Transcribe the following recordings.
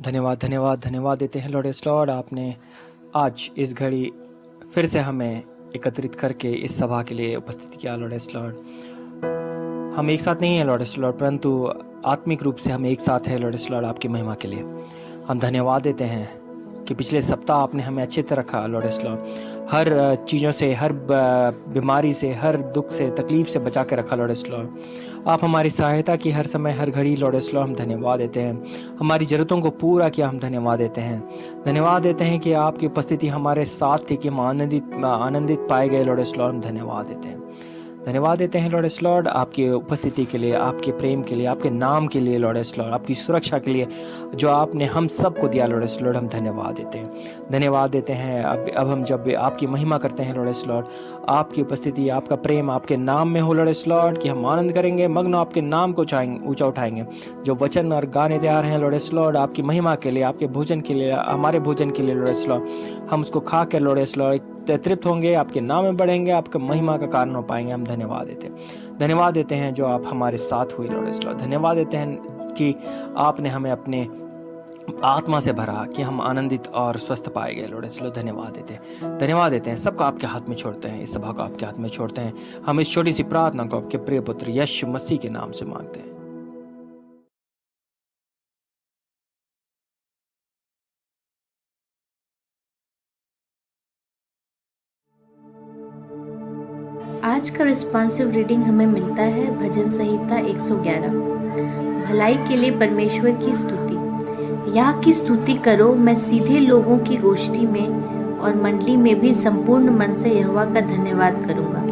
धन्यवाद, धन्यवाद, धन्यवाद देते हैं लॉर्ड यस लॉर्ड, आपने आज इस घड़ी फिर से हमें एकत्रित करके इस सभा के लिए उपस्थित किया लॉर्ड यस लॉर्ड। हम एक साथ नहीं हैं लॉर्ड यस लॉर्ड, परंतु आत्मिक रूप से हम एक साथ हैं लॉर्ड यस लॉर्ड, आपकी महिमा के लिए हम धन्यवाद देते हैं कि पिछले सप्ताह आपने हमें अच्छे से रखा लॉर्ड यस लॉर्ड। हर चीज़ों से, हर बीमारी से, हर दुख से, तकलीफ से बचा के रखा लॉर्ड यस लॉर्ड। आप हमारी सहायता की हर समय, हर घड़ी लॉर्ड यस लॉर्ड, हम धन्यवाद देते हैं। हमारी ज़रूरतों को पूरा किया, हम धन्यवाद देते हैं। धन्यवाद देते हैं कि आपकी उपस्थिति हमारे साथ थी, कि हम आनंदित पाए गए लॉर्ड यस लॉर्ड, हम धन्यवाद देते हैं। धन्यवाद देते हैं लॉर्ड यस लॉर्ड, आपकी उपस्थिति के लिए, आपके प्रेम के लिए, आपके नाम के लिए लॉर्ड यस लॉर्ड, आपकी सुरक्षा के लिए जो आपने हम सबको दिया लॉर्ड यस लॉर्ड, हम धन्यवाद देते हैं। धन्यवाद देते हैं अब हम जब आपकी महिमा करते हैं लॉर्ड यस लॉर्ड, आपकी उपस्थिति, आपका प्रेम आपके नाम में हो लॉर्ड यस लॉर्ड, कि हम आनंद करेंगे, मग्न आपके नाम को ऊंचा उठाएंगे। जो वचन और गाने तैयार हैं लॉर्ड यस लॉर्ड, आपकी महिमा के लिए, आपके भोजन के लिए, हमारे भोजन के लिए लॉर्ड यस लॉर्ड, हम उसको खा कर लॉर्ड यस लॉर्ड तृप्त होंगे, आपके नाम में बढ़ेंगे, आपका महिमा का कारण हो पाएंगे। हम धन्यवाद देते हैं। धन्यवाद देते हैं जो आप हमारे साथ हुए लॉर्ड यस लॉर्ड। धन्यवाद देते हैं कि आपने हमें अपने आत्मा से भरा, कि हम आनंदित और स्वस्थ पाए गए लॉर्ड यस लॉर्ड। धन्यवाद देते हैं, धन्यवाद देते हैं। सबको आपके हाथ में छोड़ते हैं, इस सभा को आपके हाथ में छोड़ते हैं। हम इस छोटी सी प्रार्थना को आपके प्रिय पुत्र यीशु मसीह के नाम से मांगते हैं। आज का रिस्पॉन्सिव रीडिंग हमें मिलता है भजन संहिता 111। भलाई के लिए परमेश्वर की स्तुति। यह की स्तुति करो, मैं सीधे लोगों की गोष्ठी में और मंडली में भी संपूर्ण मन से यहोवा का धन्यवाद करूंगा।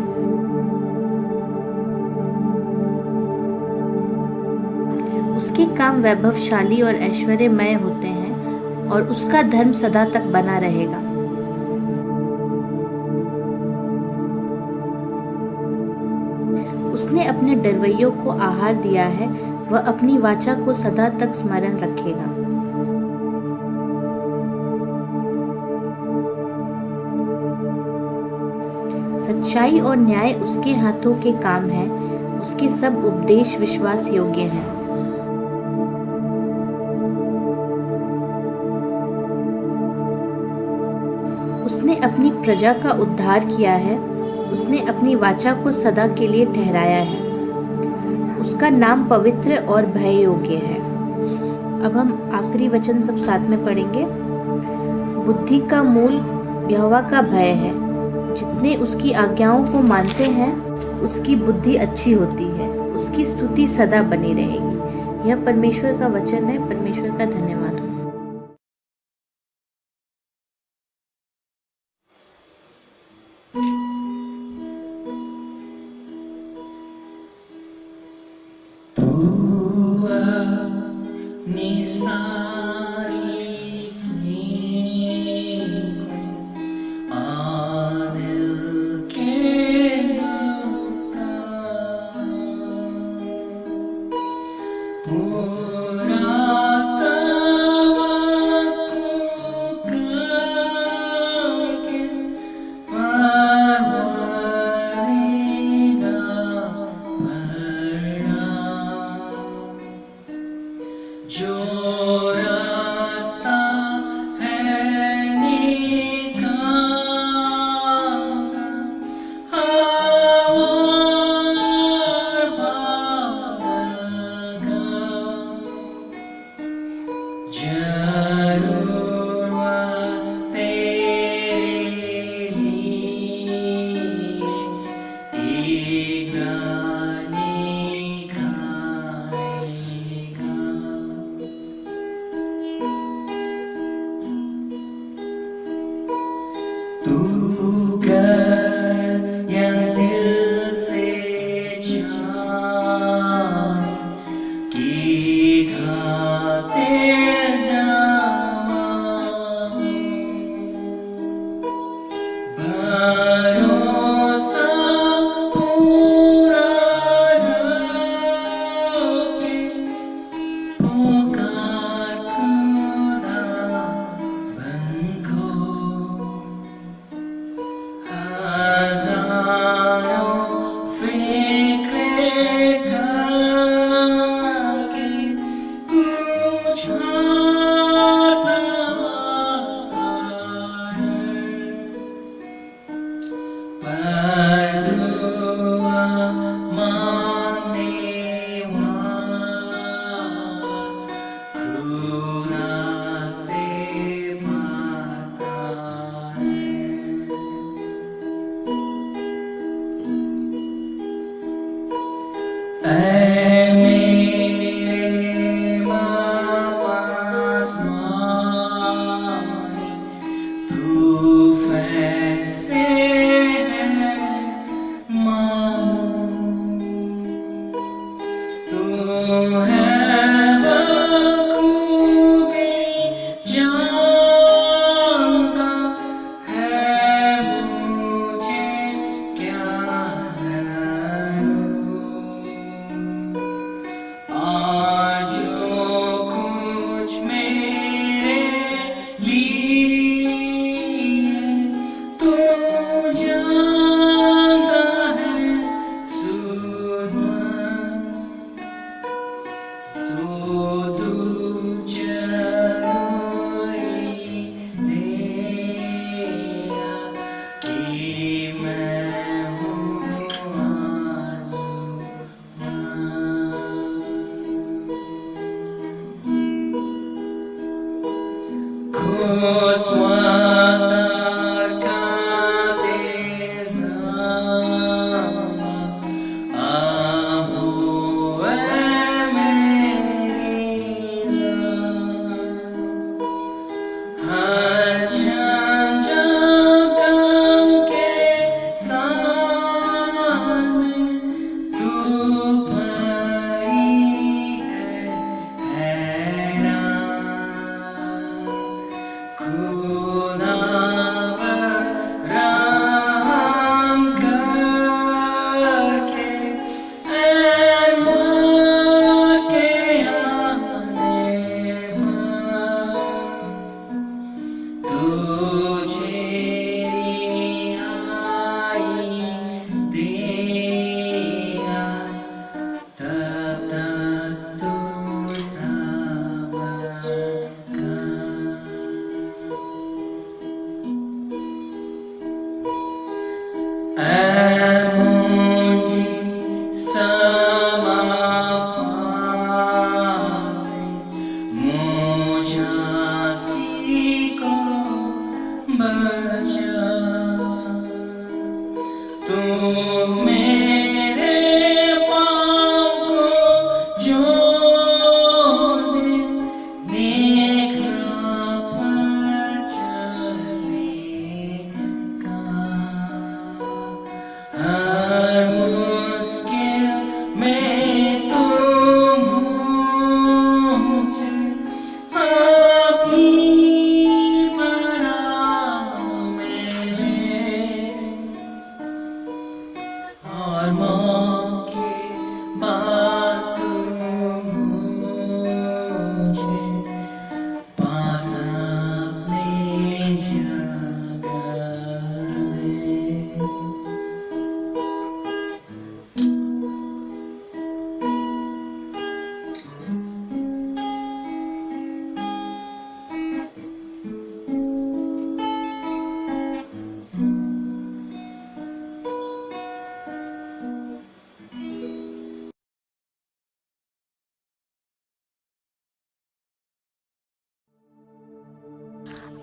उसके काम वैभवशाली और ऐश्वर्यमय होते हैं और उसका धर्म सदा तक बना रहेगा। उसने अपने डरवैयों को आहार दिया है, वह अपनी वाचा को सदा तक स्मरण रखेगा। सच्चाई और न्याय उसके हाथों के काम हैं, उसके सब उपदेश विश्वास योग्य हैं। उसने अपनी प्रजा का उद्धार किया है, उसने अपनी वाचा को सदा के लिए ठहराया है। उसका नाम पवित्र और भय योग्य है। अब हम आखिरी वचन सब साथ में पढ़ेंगे। बुद्धि का मूल यहोवा का भय है। जितने उसकी आज्ञाओं को मानते हैं, उसकी बुद्धि अच्छी होती है, उसकी स्तुति सदा बनी रहेगी। यह परमेश्वर का वचन है। परमेश्वर का धन्यवाद हो। Joy.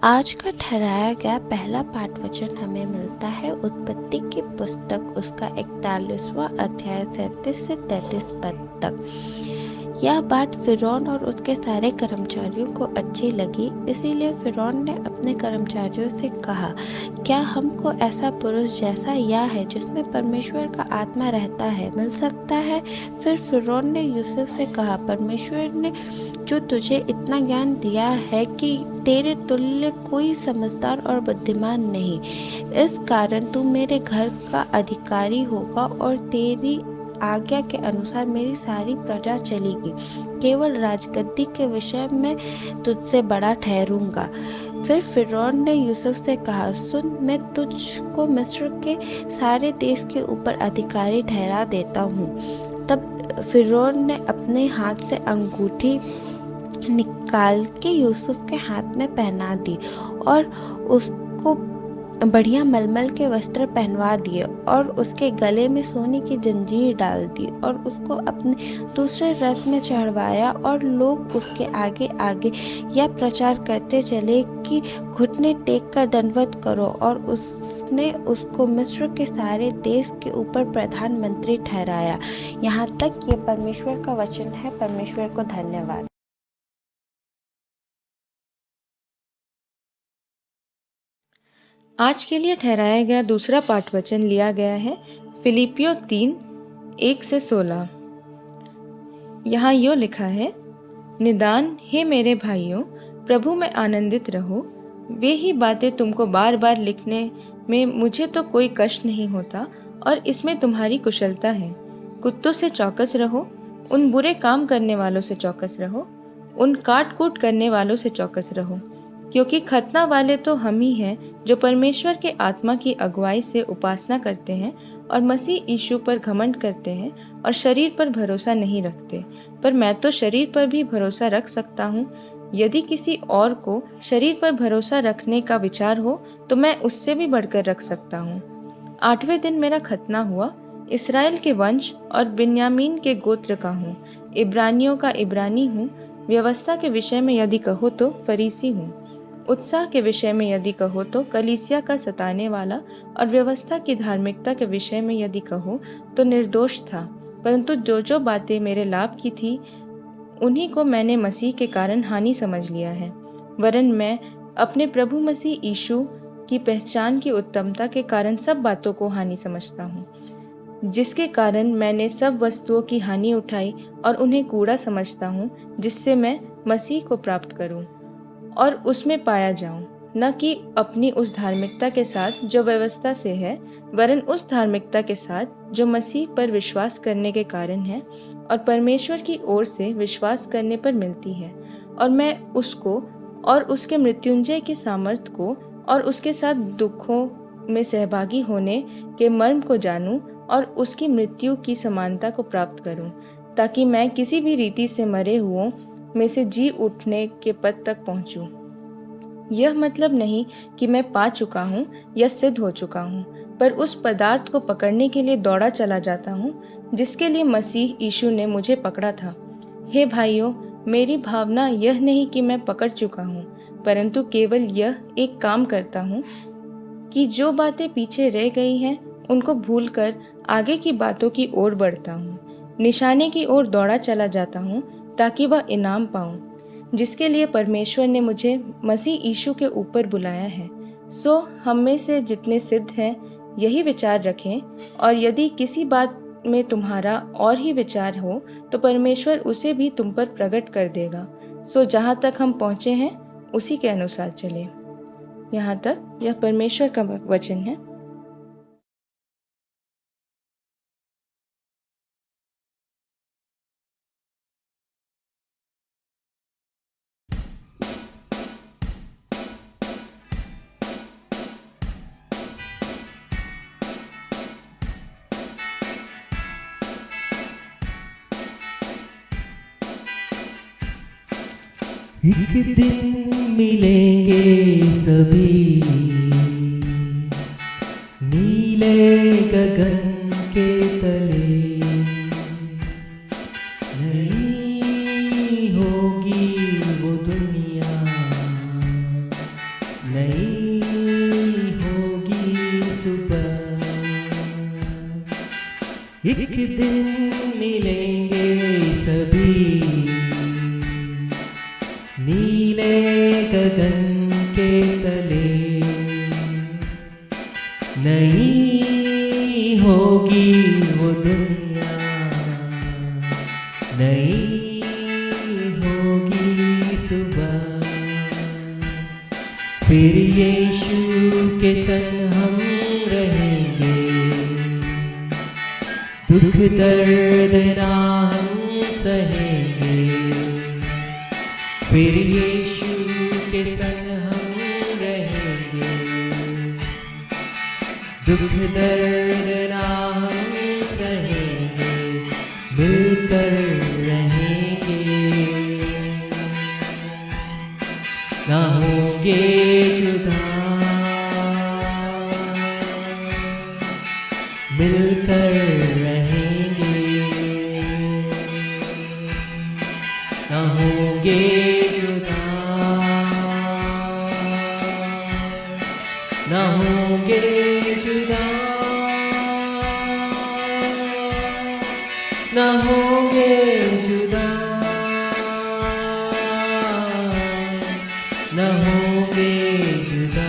आज का ठहराया गया पहला पाठ वचन हमें मिलता है उत्पत्ति की पुस्तक उसका 41वां अध्याय 37 से 33 पद तक। यह बात फिरौन और उसके सारे कर्मचारियों को अच्छी लगी, इसीलिए फिरौन ने अपने कर्मचारियों से कहा, क्या हमको ऐसा पुरुष जैसा यह है जिसमें परमेश्वर का आत्मा रहता है मिल सकता है? फिर फिरौन ने यूसुफ से कहा, परमेश्वर ने जो तुझे इतना ज्ञान दिया है कि तेरे तुल्य कोई समझदार और बुद्धिमान नहीं, इस कारण तू मेरे घर का अधिकारी होगा और तेरी आज्ञा के अनुसार मेरी सारी प्रजा चलेगी। केवल राजगद्दी के विषय में तुझसे बड़ा ठहरूंगा। फिर फिरौन ने यूसुफ से कहा, सुन, मैं तुझको मिस्र के सारे देश के ऊपर अधिकारी ठहरा देता हूँ। तब फिरौन ने अपने हाथ से अंगूठी निकाल के यूसुफ के हाथ में पहना दी और उसको बढ़िया मलमल के वस्त्र पहनवा दिए और उसके गले में सोने की जंजीर डाल दी और उसको अपने दूसरे रथ में चढ़वाया। और लोग उसके आगे आगे यह प्रचार करते चले कि घुटने टेक कर दंडवत करो, और उसने उसको मिस्र के सारे देश के ऊपर प्रधानमंत्री ठहराया। यहाँ तक ये परमेश्वर का वचन है। परमेश्वर को धन्यवाद। आज के लिए ठहराया गया दूसरा पाठ वचन लिया गया है फिलिपियों 3:1-16। यहाँ यो लिखा है, निदान हे मेरे भाइयों, प्रभु में आनंदित रहो। वे ही बातें तुमको बार बार लिखने में मुझे तो कोई कष्ट नहीं होता और इसमें तुम्हारी कुशलता है। कुत्तों से चौकस रहो, उन बुरे काम करने वालों से चौकस रहो, उन काट कूट करने वालों से चौकस रहो, क्योंकि खतना वाले तो हम ही हैं जो परमेश्वर के आत्मा की अगुवाई से उपासना करते हैं और मसीह यीशु पर घमंड करते हैं और शरीर पर भरोसा नहीं रखते। पर मैं तो शरीर पर भी भरोसा रख सकता हूँ। यदि किसी और को शरीर पर भरोसा रखने का विचार हो तो मैं उससे भी बढ़कर रख सकता हूँ। 8वें दिन मेरा खतना हुआ। इसराइल के वंश और बिन्यामीन के गोत्र का हूँ। इब्रानियों का इब्रानी हूँ। व्यवस्था के विषय में यदि कहो तो फरीसी हूँ। उत्साह के विषय में यदि कहो तो कलीसिया का सताने वाला, और व्यवस्था की धार्मिकता के विषय में यदि कहो तो निर्दोष था। परंतु जो जो बातें मेरे लाभ की थी उन्हीं को मैंने मसीह के कारण हानि समझ लिया है। वरन मैं अपने प्रभु मसीह यीशु की पहचान की उत्तमता के कारण सब बातों को हानि समझता हूँ, जिसके कारण मैंने सब वस्तुओं की हानि उठाई और उन्हें कूड़ा समझता हूँ, जिससे मैं मसीह को प्राप्त करूँ और उसमें पाया जाऊं, न कि अपनी उस धार्मिकता के साथ जो व्यवस्था से है, वरन उस धार्मिकता के साथ जो मसीह पर विश्वास करने के कारण है और परमेश्वर की ओर से विश्वास करने पर मिलती है। और मैं उसको और उसके मृत्युंजय के सामर्थ को और उसके साथ दुखों में सहभागी होने के मर्म को जानूं और उसकी मृत्यु की समानता को प्राप्त करूं, ताकि मैं किसी भी रीति से मरे हुओं में से जी उठने के पद तक पहुंचूं। यह मतलब नहीं कि मैं पा चुका हूं या सिद्ध हो चुका हूं, पर उस पदार्थ को पकड़ने के लिए दौड़ा चला जाता हूं जिसके लिए मसीह यीशु ने मुझे पकड़ा था। हे भाइयों, मेरी भावना यह नहीं कि मैं पकड़ चुका हूं, परंतु केवल यह एक काम करता हूं कि जो बातें पीछे रह गई हैं उनको भूलकर आगे की बातों की ओर बढ़ता हूँ। निशाने की ओर दौड़ा चला जाता हूँ ताकि वह इनाम पाऊं, जिसके लिए परमेश्वर ने मुझे मसीह यीशु के ऊपर बुलाया है। सो हम में से जितने सिद्ध हैं यही विचार रखें, और यदि किसी बात में तुम्हारा और ही विचार हो तो परमेश्वर उसे भी तुम पर प्रकट कर देगा। सो जहाँ तक हम पहुँचे हैं उसी के अनुसार चले। यहाँ तक यह परमेश्वर का वचन है। एक दिन मिलेंगे सभी नीले गगन के तले, नई होगी वो दुनिया, नई होगी सुबह। एक दिन मिलेंगे सभी नीले गगन के तले, नई होगी वो दुनिया, नई होगी सुबह। फिर यीशु के संग हम रहेंगे, दुख दर्द ना हम सहेंगे। फिर यीशु के संग हम रहेंगे, दुख दर्द ना हम सहेंगे, मिलकर रहेंगे, ना होंगे जुदा, मिलकर रहेंगे, ना होंगे जुदा, ना होंगे जुदा, ना होंगे जुदा, ना होंगे जुदा।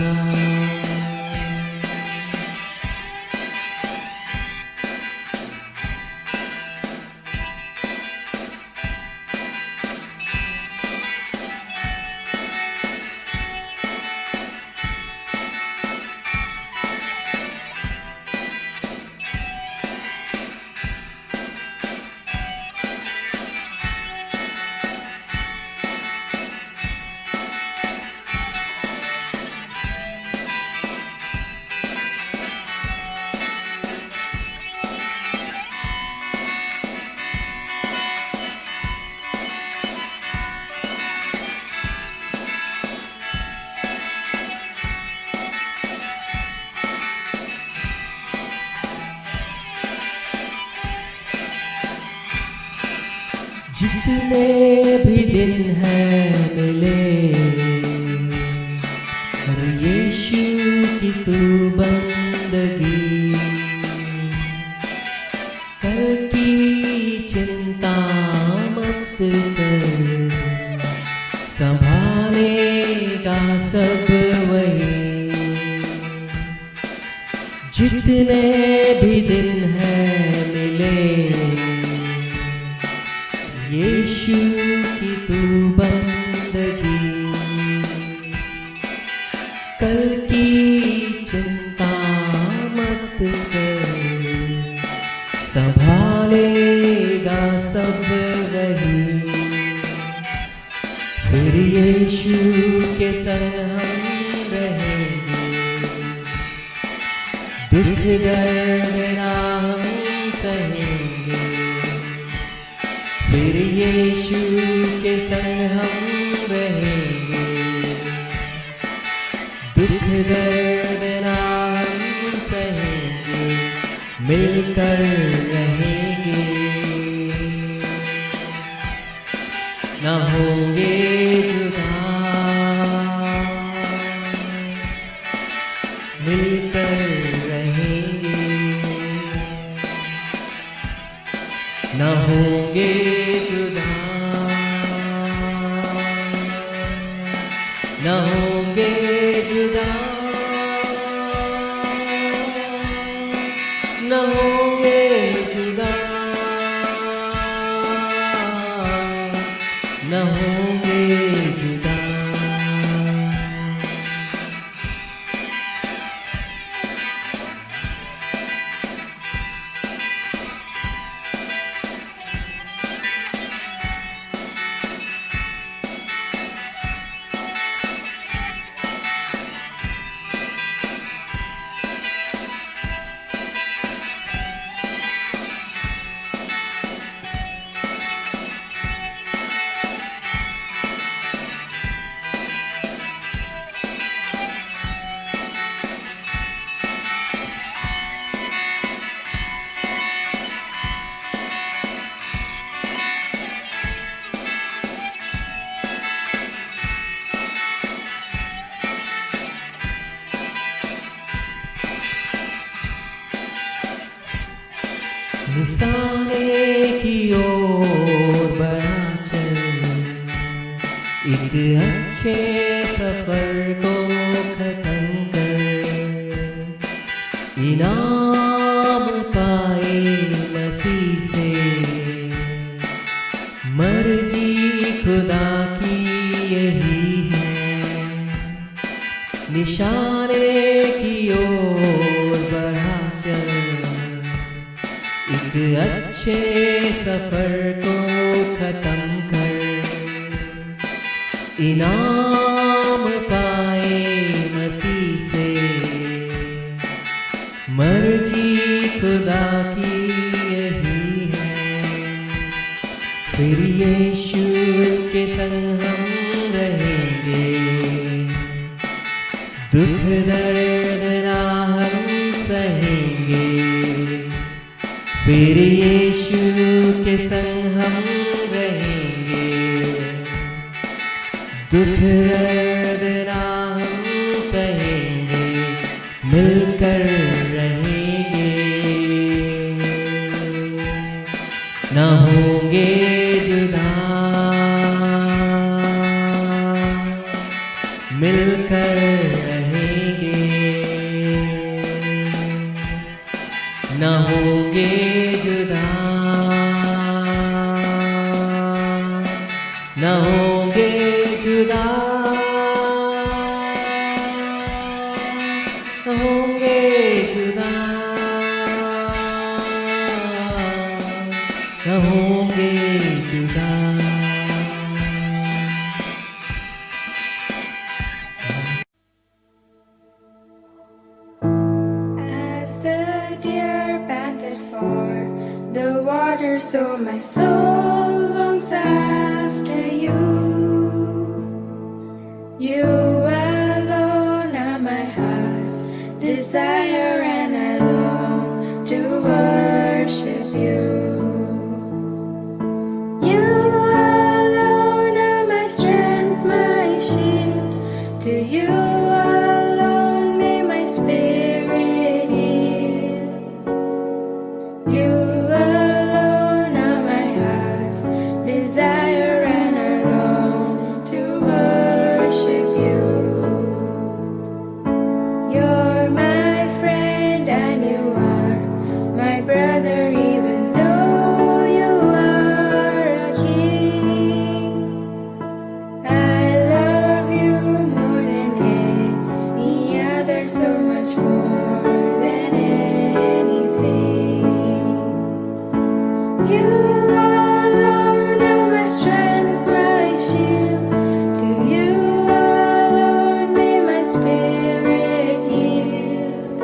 जितने भी दिन हैं मिले, कर यीशु की तू बंदगी, कल की चिंता मत कर, संभालेगा सब वही। जितने भी दिन हैं मिले, यीशु की तू बंदगी, कल की चिंता मत कर, संभालेगा सब वही। फिर यीशु के संग हम रहेंगे, दुख दर्द ना हम सहेंगे। फिर यीशु के संग हम रहेंगे, दुख दर्द ना हम सहेंगे, मिलकर रहेंगे, ना होंगे जुदा, मिलकर रहेंगे, ना होंगे जुदा, ना होंगे जुदा, ना होंगे जुदा, ना होंगे जुदा। निशाने की ओर बढ़ा चल, एक अच्छे सफर को खत्म कर, इनाम पाए मसीह से, मर्जी खुदा की यही है। निशाने की ओर बढ़ा चल, एक अच्छे सफर को खत्म कर, इनाम पाए मसीह से, मर्जी खुदा की यही है। फिर यीशु के संग हम रहेंगे, दुख दर्द ना हम सहेंगे। फिर यीशु के संग हम रहेंगे, दुख दर्द ना हम सहेंगे, मिलकर रहेंगे, ना होंगे जुदा, मिलकर रहेंगे, ना होंगे जुदा, ना होंगे जुदा, ना होंगे जुदा, ना होंगे जुदा। As the deer panted for the water, so my soul longs after you. You alone are my heart's desire, and I long to worship you. You alone are my strength, my shield. To you are so much more than anything. You alone are my strength, my shield. To you alone may my spirit yield.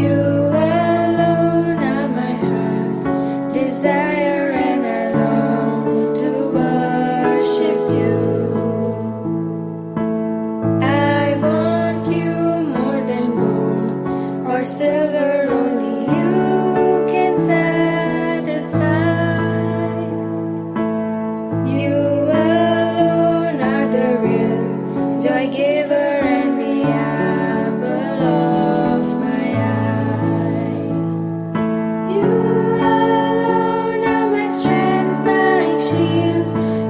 You alone are my heart's desire, and I long to worship you. I want you more than gold or silver, only you can satisfy. You alone are the real joy giver and the apple of my eye. You alone are my strength, my shield.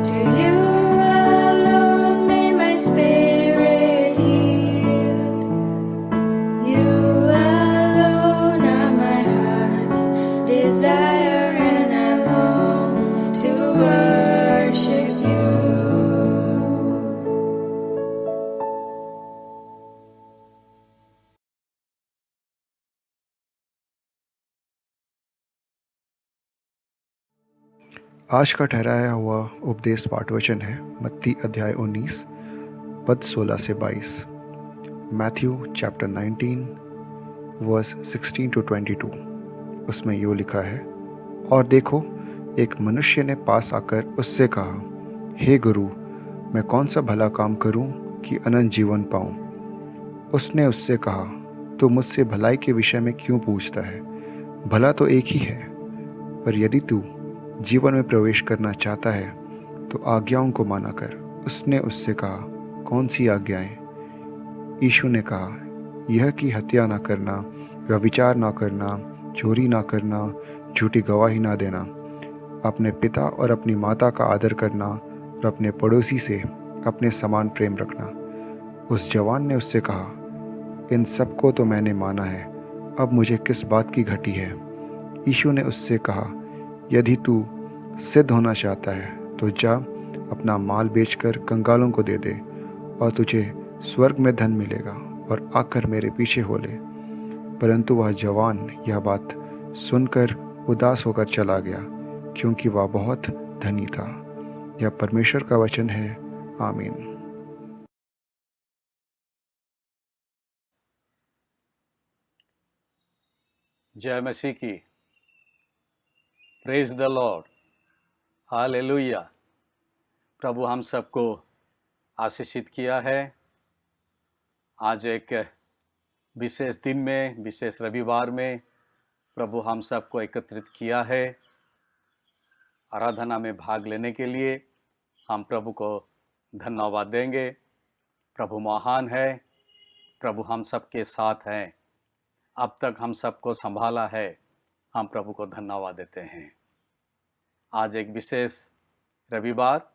To you alone may my spirit yield. You alone are my heart's desire, and I long to worship you. आज का ठहराया हुआ उपदेश पाठ वचन है मत्ती अध्याय 19 पद 16 से 22, मैथ्यू चैप्टर 19 वर्स 16 to 22। उसमें यूँ लिखा है, और देखो, एक मनुष्य ने पास आकर उससे कहा, हे गुरु, मैं कौन सा भला काम करूं कि अनंत जीवन पाऊं? उसने उससे कहा, तू मुझसे भलाई के विषय में क्यों पूछता है? भला तो एक ही है, पर यदि तू जीवन में प्रवेश करना चाहता है तो आज्ञाओं को माना कर। उसने उससे कहा, कौन सी आज्ञाएं? यीशु ने कहा, यह कि हत्या ना करना, व्यभिचार ना करना, चोरी ना करना, झूठी गवाही ना देना, अपने पिता और अपनी माता का आदर करना और अपने पड़ोसी से अपने समान प्रेम रखना। उस जवान ने उससे कहा, इन सबको तो मैंने माना है, अब मुझे किस बात की घटी है? यीशु ने उससे कहा, यदि तू सिद्ध होना चाहता है तो जा, अपना माल बेचकर कंगालों को दे दे, और तुझे स्वर्ग में धन मिलेगा, और आकर मेरे पीछे हो ले। परंतु वह जवान यह बात सुनकर उदास होकर चला गया, क्योंकि वह बहुत धनी था। यह परमेश्वर का वचन है। आमीन। जय मसीह की। Praise the Lord. हालेलुया। प्रभु हम सबको आशीषित किया है। आज एक विशेष दिन में, विशेष रविवार में प्रभु हम सबको एकत्रित किया है आराधना में भाग लेने के लिए। हम प्रभु को धन्यवाद देंगे। प्रभु महान है, प्रभु हम सबके साथ हैं। अब तक हम सबको संभाला है, हम प्रभु को धन्यवाद देते हैं। आज एक विशेष रविवार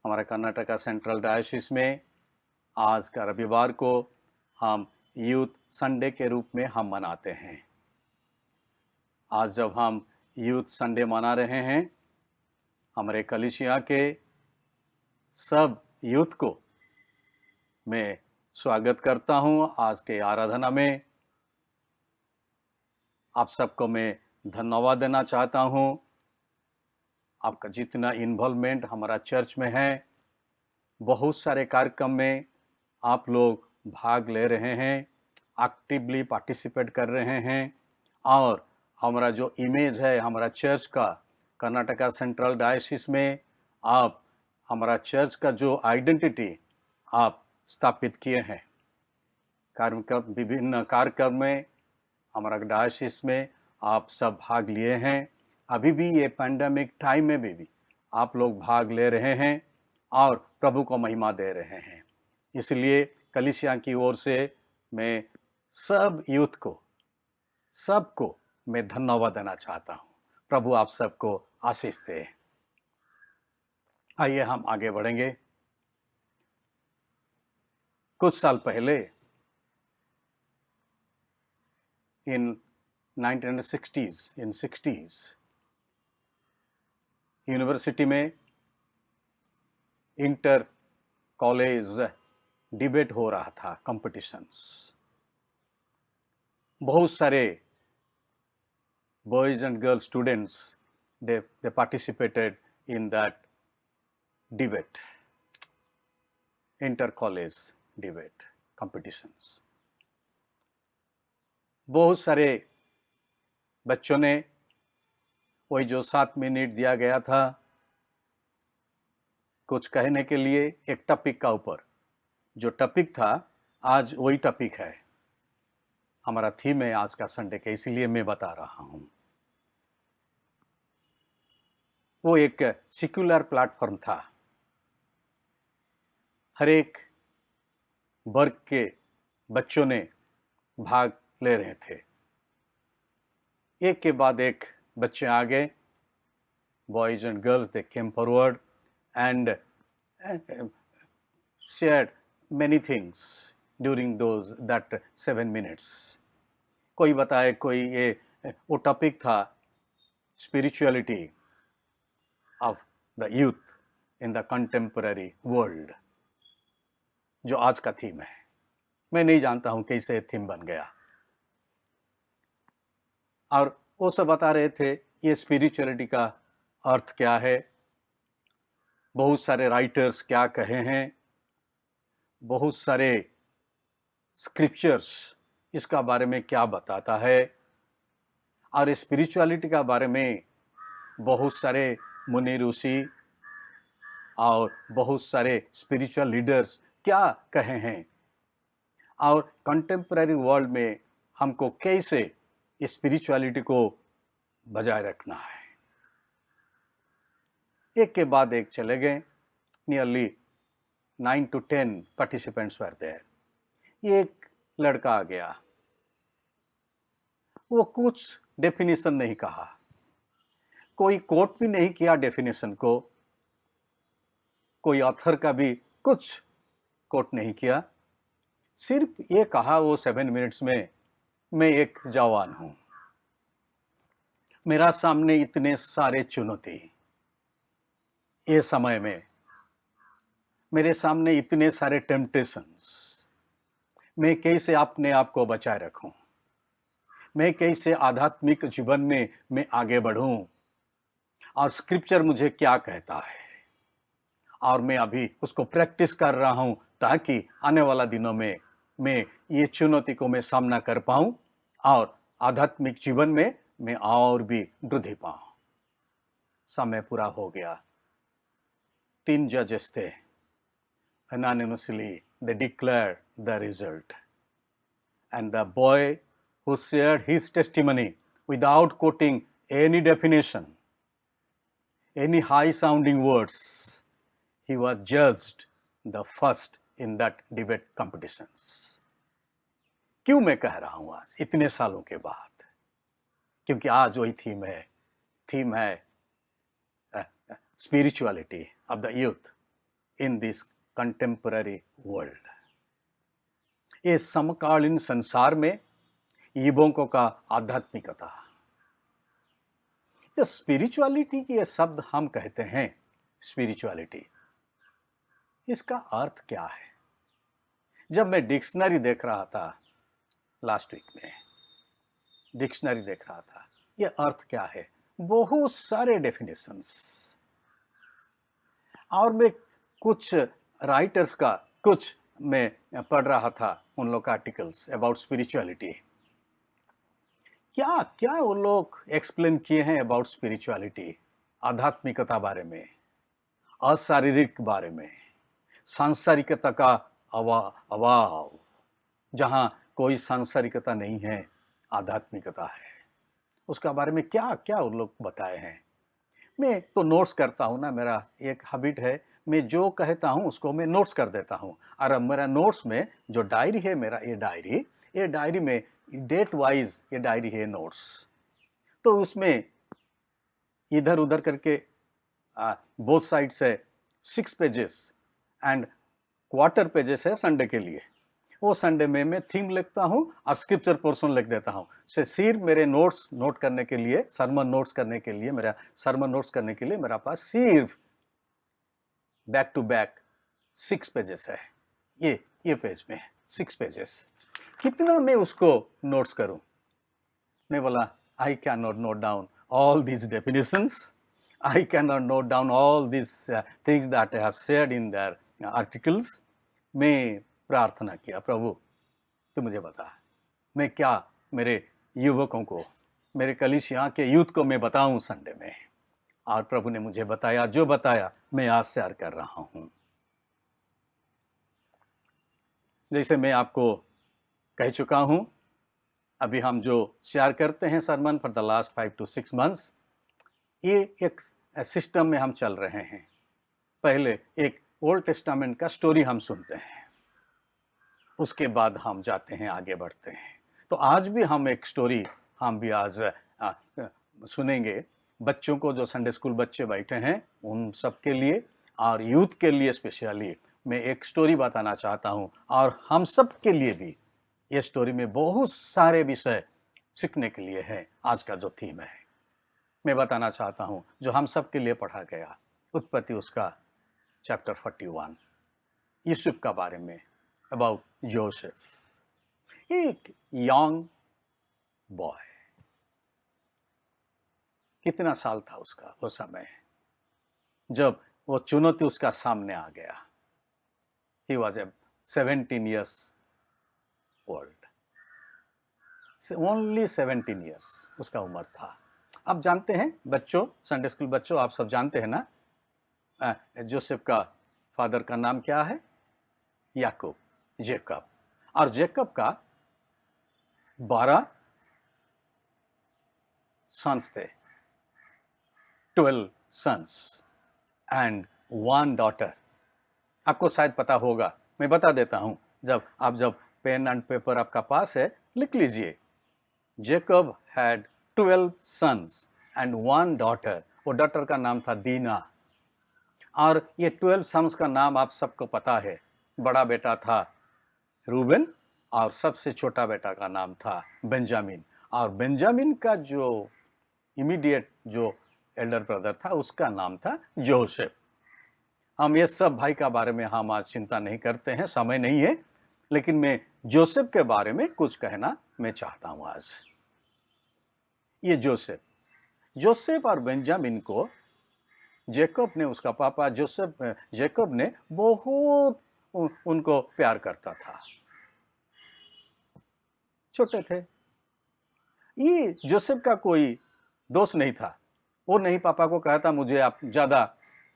हमारे कर्नाटका सेंट्रल डायोसिस में आज का रविवार को हम यूथ संडे के रूप में हम मनाते हैं। आज जब हम यूथ संडे मना रहे हैं, हमारे कलीसिया के सब यूथ को मैं स्वागत करता हूं आज के आराधना में। आप सबको मैं धन्यवाद देना चाहता हूं। आपका जितना इन्वॉल्वमेंट हमारा चर्च में है, बहुत सारे कार्यक्रम में आप लोग भाग ले रहे हैं, एक्टिवली पार्टिसिपेट कर रहे हैं, और हमारा जो इमेज है हमारा चर्च का कर्नाटका सेंट्रल डायोसिस में, आप हमारा चर्च का जो आइडेंटिटी आप स्थापित किए हैं। कार्यक्रम, विभिन्न कार्यक्रम में हमारा डायोसिस में आप सब भाग लिए हैं। अभी भी ये पैंडेमिक टाइम में भी आप लोग भाग ले रहे हैं और प्रभु को महिमा दे रहे हैं। इसलिए कलीसिया की ओर से मैं सब यूथ को, सबको मैं धन्यवाद देना चाहता हूँ। प्रभु आप सबको आशीष दे। आइए हम आगे बढ़ेंगे। कुछ साल पहले इन 1960s यूनिवर्सिटी में इंटर कॉलेज डिबेट हो रहा था, कंपटीशंस। बहुत सारे boys and girls students, they participated in that debate, inter college debate competitions। बहुत सारे बच्चों ने वही जो 7 मिनट दिया गया था कुछ कहने के लिए एक टॉपिक का ऊपर, जो टॉपिक था आज वही टॉपिक है, हमारा थीम है आज का संडे का, इसीलिए मैं बता रहा हूं। वो एक सेक्युलर प्लेटफॉर्म था, हर एक वर्ग के बच्चों ने भाग ले रहे थे। एक के बाद एक बच्चे आ गए, boys and girls, they came forward and shared many things during that 7 minutes। कोई बताए, कोई ये वो टॉपिक था spirituality of the youth in the contemporary world, जो आज का थीम है। मैं नहीं जानता हूं कैसे थीम बन गया। और वो सब बता रहे थे ये स्पिरिचुअलिटी का अर्थ क्या है, बहुत सारे राइटर्स क्या कहे हैं, बहुत सारे स्क्रिप्चर्स इसका बारे में क्या बताता है, और स्पिरिचुअलिटी का बारे में बहुत सारे मुनि ऋषि और बहुत सारे स्पिरिचुअल लीडर्स क्या कहे हैं, और कंटेम्पररी वर्ल्ड में हमको कैसे स्पिरिचुअलिटी को बजाय रखना है। एक के बाद एक चले गए। Nearly 9 to 10 participants were there। एक लड़का आ गया, वो कुछ डेफिनेशन नहीं कहा, कोई कोट भी नहीं किया डेफिनेशन को, कोई ऑथर का भी कुछ कोट नहीं किया, सिर्फ ये कहा वो 7 मिनट्स में, मैं एक जवान हूं, मेरा सामने इतने सारे चुनौती, ये समय में मेरे सामने इतने सारे टेम्पटेशंस, मैं कैसे अपने आप को बचाए रखूं, मैं कैसे आध्यात्मिक जीवन में मैं आगे बढ़ूं, और स्क्रिप्चर मुझे क्या कहता है, और मैं अभी उसको प्रैक्टिस कर रहा हूं ताकि आने वाला दिनों में मैं ये चुनौती को मैं सामना कर पाऊं और आध्यात्मिक जीवन में मैं और भी वृद्धि पाऊं। समय पूरा हो गया। 3 जजेस थे। Anonymously they declared the result, and the boy who shared his testimony without quoting any definition, any high sounding words, he was judged the first in that debate competitions। क्यों मैं कह रहा हूं आज इतने सालों के बाद? क्योंकि आज वही थीम है spirituality of the youth in this contemporary world। ये समकालीन संसार में युवकों का आध्यात्मिकता, जो स्पिरिचुअलिटी के ये शब्द हम कहते हैं, स्पिरिचुअलिटी, इसका अर्थ क्या है? जब मैं डिक्शनरी देख रहा था लास्ट वीक में, डिक्शनरी देख रहा था, ये अर्थ क्या है, बहुत सारे डेफिनेशंस, और मैं कुछ राइटर्स का कुछ मैं पढ़ रहा था, उन लोग का आर्टिकल्स अबाउट स्पिरिचुअलिटी, क्या क्या वो लोग एक्सप्लेन किए हैं अबाउट स्पिरिचुअलिटी, आध्यात्मिकता बारे में, अशारीरिक बारे में, सांसारिकता का अभाव, जहां कोई सांसारिकता नहीं है, आध्यात्मिकता है, उसका बारे में क्या क्या उन लोग बताए हैं। मैं तो नोट्स करता हूँ ना, मेरा एक हैबिट है, मैं जो कहता हूँ उसको मैं नोट्स कर देता हूँ। और अब मेरा नोट्स में जो डायरी है मेरा, ये डायरी में डेट वाइज ये डायरी है नोट्स, तो उसमें इधर उधर करके बोथ साइड से 6 पेजेस एंड क्वार्टर पेजेस है संडे के लिए। वो संडे में मैं थीम लिखता हूँ और स्क्रिप्चर पोर्शन लिख देता हूँ। से सिर्फ मेरे नोट्स नोट करने के लिए, सरमन नोट्स करने के लिए, मेरा पास सिर्फ बैक टू बैक 6 पेजेस है। ये ये पेज में 6 पेजेस, कितना मैं उसको नोट्स करूं? मैं बोला I can not note down all these definitions, I can not note down all this things that I have said in their articles. मैं प्रार्थना किया, प्रभु तो मुझे बता, मैं क्या मेरे युवकों को, मेरे कलीसिया के यूथ को मैं बताऊं संडे में? और प्रभु ने मुझे बताया, जो बताया मैं आज शेयर कर रहा हूं। जैसे मैं आपको कह चुका हूं, अभी हम जो शेयर करते हैं sermon for the last 5 to 6 months, ये एक सिस्टम में हम चल रहे हैं। पहले एक ओल्ड टेस्टामेंट का स्टोरी हम सुनते हैं, उसके बाद हम जाते हैं, आगे बढ़ते हैं। तो आज भी हम एक स्टोरी हम भी आज सुनेंगे। बच्चों को, जो संडे स्कूल बच्चे बैठे हैं उन सब के लिए और यूथ के लिए स्पेशली मैं एक स्टोरी बताना चाहता हूं, और हम सब के लिए भी ये स्टोरी में बहुत सारे विषय सीखने के लिए है। आज का जो थीम है मैं बताना चाहता हूं, जो हम सब के लिए पढ़ा गया, उत्पत्ति उसका चैप्टर 41, यूसुफ का बारे में, अबाउट जोसेफ, एक यंग बॉय। कितना साल था उसका वो समय जब वो चुनौती उसका सामने आ गया? He was a 17 years old, only 17 years उसका उम्र था। आप जानते हैं बच्चों, संडे स्कूल बच्चों, आप सब जानते हैं ना, जोसेफ का फादर का नाम क्या है? याकूब, जेकब। और जेकब का 12 सन्स थे, 12 sons and 1 daughter। आपको शायद पता होगा, मैं बता देता हूं। जब पेन एंड पेपर आपका पास है, लिख लीजिए, Jacob had 12 sons and 1 daughter। वो डॉटर का नाम था दीना। और ये 12 sons का नाम आप सबको पता है। बड़ा बेटा था रूबेन और सबसे छोटा बेटा का नाम था बेंजामिन। और बेंजामिन का जो इमीडिएट जो एल्डर ब्रदर था उसका नाम था जोसेफ। हम ये सब भाई का बारे में हम आज चिंता नहीं करते हैं, समय नहीं है, लेकिन मैं जोसेफ के बारे में कुछ कहना मैं चाहता हूं आज। ये जोसेफ और बेंजामिन को जेकब ने, उसका पापा जेकब ने बहुत उनको प्यार करता था। छोटे थे, ये जोसेफ का कोई दोस्त नहीं था। वो नहीं पापा को कहा था मुझे आप ज्यादा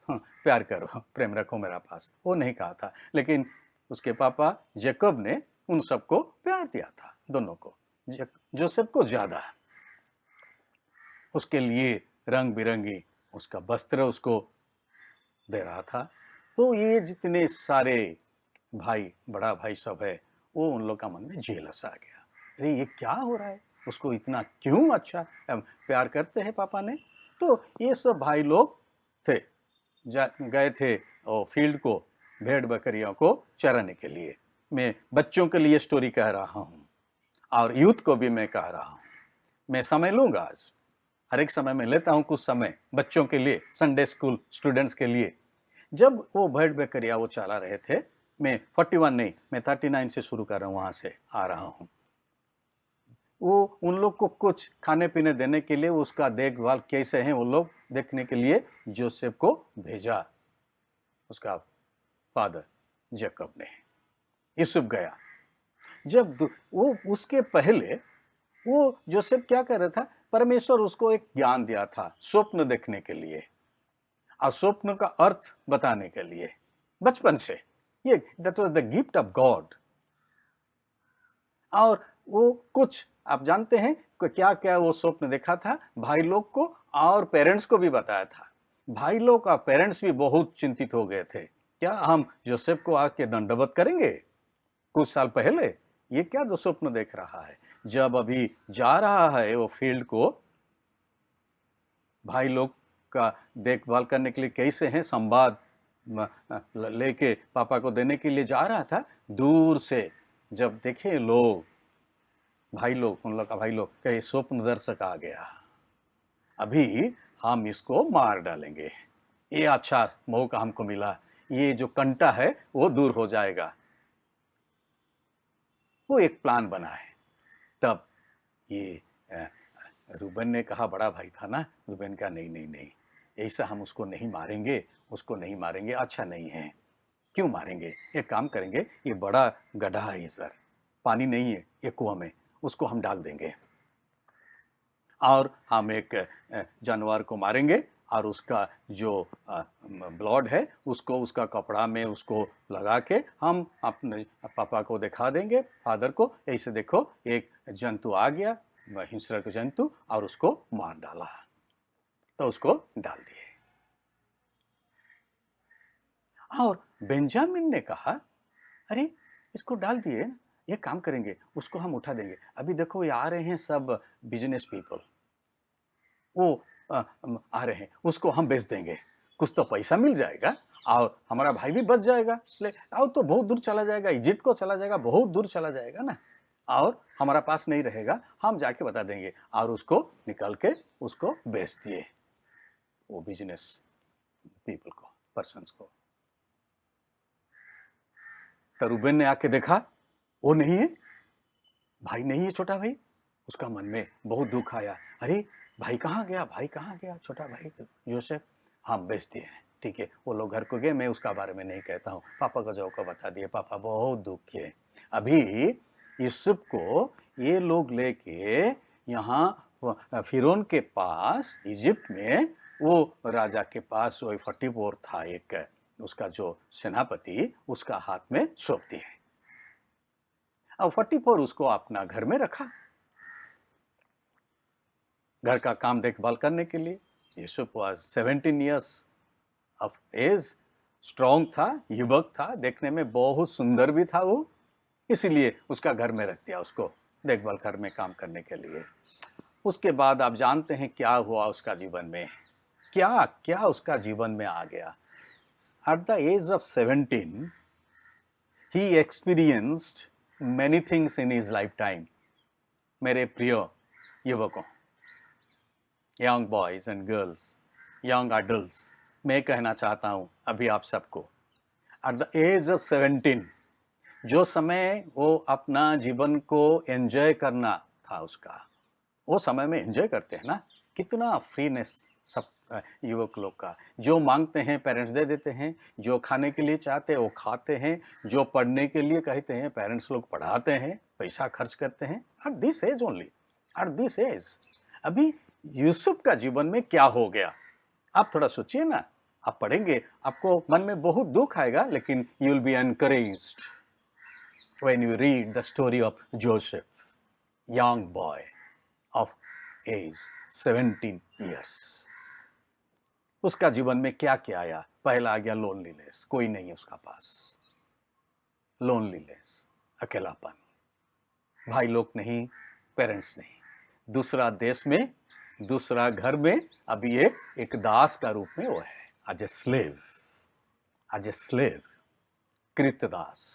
प्यार करो, प्रेम रखो मेरा पास, वो नहीं कहा था। लेकिन उसके पापा जेकब ने उन सबको प्यार दिया था, दोनों को, जोसेफ को ज्यादा। उसके लिए रंग बिरंगी उसका वस्त्र उसको दे रहा था। तो ये जितने सारे भाई, बड़ा भाई सब है, वो उन लोग का मन में जेलस आ गया। अरे ये क्या हो रहा है, उसको इतना क्यों अच्छा प्यार करते हैं पापा ने। तो ये सब भाई लोग थे, गए थे फील्ड को भेड़ बकरियों को चराने के लिए। मैं बच्चों के लिए स्टोरी कह रहा हूँ और यूथ को भी मैं कह रहा हूँ। मैं समय लूँगा आज, हर एक समय में लेता हूँ कुछ समय बच्चों के लिए, संडे स्कूल स्टूडेंट्स के लिए। जब वो भेड़ बकरियाँ वो चला रहे थे, मैं 41 नहीं, मैं 39 से शुरू कर रहा हूँ, वहाँ से आ रहा हूँ। वो उन लोग को कुछ खाने पीने देने के लिए, उसका देखभाल कैसे है वो लोग देखने के लिए जोसेफ को भेजा उसका फादर जेकब ने। यूसुफ गया। जब वो उसके पहले वो जोसेफ क्या कर रहा था, परमेश्वर उसको एक ज्ञान दिया था स्वप्न देखने के लिए और स्वप्न का अर्थ बताने के लिए बचपन से। ये that was the gift of God. और वो कुछ आप जानते हैं क्या क्या वो स्वप्न देखा था, भाई लोग को और पेरेंट्स को भी बताया था। भाई लोग का पेरेंट्स भी बहुत चिंतित हो गए थे, क्या हम जोसेफ को आके दंडवत करेंगे? कुछ साल पहले ये क्या जो स्वप्न देख रहा है। जब अभी जा रहा है वो फील्ड को भाई लोग का देखभाल करने के लिए, कैसे हैं संवाद लेके पापा को देने के लिए जा रहा था, दूर से जब देखे लोग, भाई लोग, उन लोग का भाई लोग, कहे स्वप्न दर्शक आ गया, अभी हम इसको मार डालेंगे, ये अच्छा मौका हमको मिला, ये जो कंटा है वो दूर हो जाएगा। वो एक प्लान बना है। तब ये रूबेन ने कहा, बड़ा भाई था ना, रूबेन का नहीं नहीं नहीं, ऐसा हम उसको नहीं मारेंगे, उसको नहीं मारेंगे, अच्छा नहीं है। क्यों मारेंगे? एक काम करेंगे, ये बड़ा गड्ढा है इधर, पानी नहीं है ये कुआं में, उसको हम डाल देंगे और हम एक जानवर को मारेंगे और उसका जो ब्लड है उसको उसका कपड़ा में उसको लगा के हम अपने पापा को दिखा देंगे, फादर को, ऐसे देखो एक जंतु आ गया, हिंसक जंतु, और उसको मार डाला। तो उसको डाल दिए। और बेंजामिन ने कहा, अरे इसको डाल दिए, ये काम करेंगे, उसको हम उठा देंगे। अभी देखो ये आ रहे हैं सब बिजनेस पीपल, वो आ रहे हैं, उसको हम बेच देंगे, कुछ तो पैसा मिल जाएगा और हमारा भाई भी बच जाएगा। ले और तो बहुत दूर चला जाएगा, इजिप्ट को चला जाएगा, बहुत दूर चला जाएगा ना, और हमारा पास नहीं रहेगा, हम जाके बता देंगे। और उसको निकाल के उसको बेच दिए, वो बिजनेस पीपल को, पर्सन्स को। तो रूबेन ने आके देखा वो नहीं है, भाई नहीं है, छोटा भाई। उसका मन में बहुत दुख आया, अरे भाई कहाँ गया, भाई कहाँ गया, छोटा भाई योसेफ। हम बेच दिए, ठीक है। वो लोग घर को गए, मैं उसका बारे में नहीं कहता हूँ, पापा को जाओ को बता दिए, पापा बहुत दुख किए। अभी यूसुफ को ये लोग लेके यहाँ फिरौन के पास इजिप्ट में, वो राजा के पास, वो फटीपोर था एक, उसका जो सेनापति, उसका हाथ में सौंप दिए। अब फटीपोर उसको अपना घर में रखा, घर का काम देखभाल करने के लिए। यूसुफ वाज 17 years of एज, स्ट्रॉन्ग था, युवक था, देखने में बहुत सुंदर भी था वो, इसीलिए उसका घर में रख दिया, उसको देखभाल घर में काम करने के लिए। उसके बाद आप जानते हैं क्या हुआ उसका जीवन में, क्या क्या उसका जीवन में आ गया। At the age of 17, he experienced many things in his lifetime. मेरे प्रिय युवकों, young boys and girls, young adults, मैं कहना चाहता हूँ अभी आप सबको, at the age of 17, जो समय वो अपना जीवन को एंजॉय करना था उसका, वो समय में एंजॉय करते हैं ना, कितना फ्रीनेस सब युवक लोग का। जो मांगते हैं पेरेंट्स दे देते हैं, जो खाने के लिए चाहते हैं वो खाते हैं, जो पढ़ने के लिए कहते हैं पेरेंट्स लोग पढ़ाते हैं, पैसा खर्च करते हैं। At this age only, at this age. अभी यूसुफ का जीवन में क्या हो गया, आप थोड़ा सोचिए ना। आप पढ़ेंगे, आपको मन में बहुत दुख आएगा, लेकिन you will be encouraged when you read the story of Joseph, young boy of age 17 years। उसका जीवन में क्या क्या आया। पहला आ गया लोनलीनेस, कोई नहीं है उसका पास, लोनलीनेस, अकेलापन, भाई लोग नहीं, पेरेंट्स नहीं। दूसरा देश में, दूसरा घर में, अभी एक दास का रूप में वो है, as a slave, as a slave, कृतदास।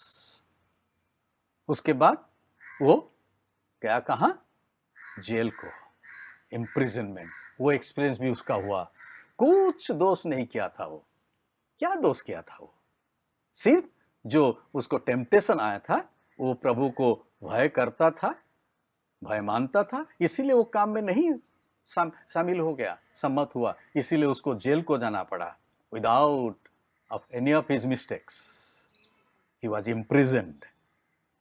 उसके बाद वो क्या, कहाँ, जेल को, इम्प्रिजनमेंट, वो एक्सपीरियंस भी उसका हुआ। कुछ दोष नहीं किया था वो, क्या दोष किया था वो, सिर्फ जो उसको टेम्पटेशन आया था, वो प्रभु को भय करता था, भय मानता था, इसीलिए वो काम में नहीं शामिल हो गया, सम्मत हुआ, इसीलिए उसको जेल को जाना पड़ा। Without of any of his mistakes he was imprisoned.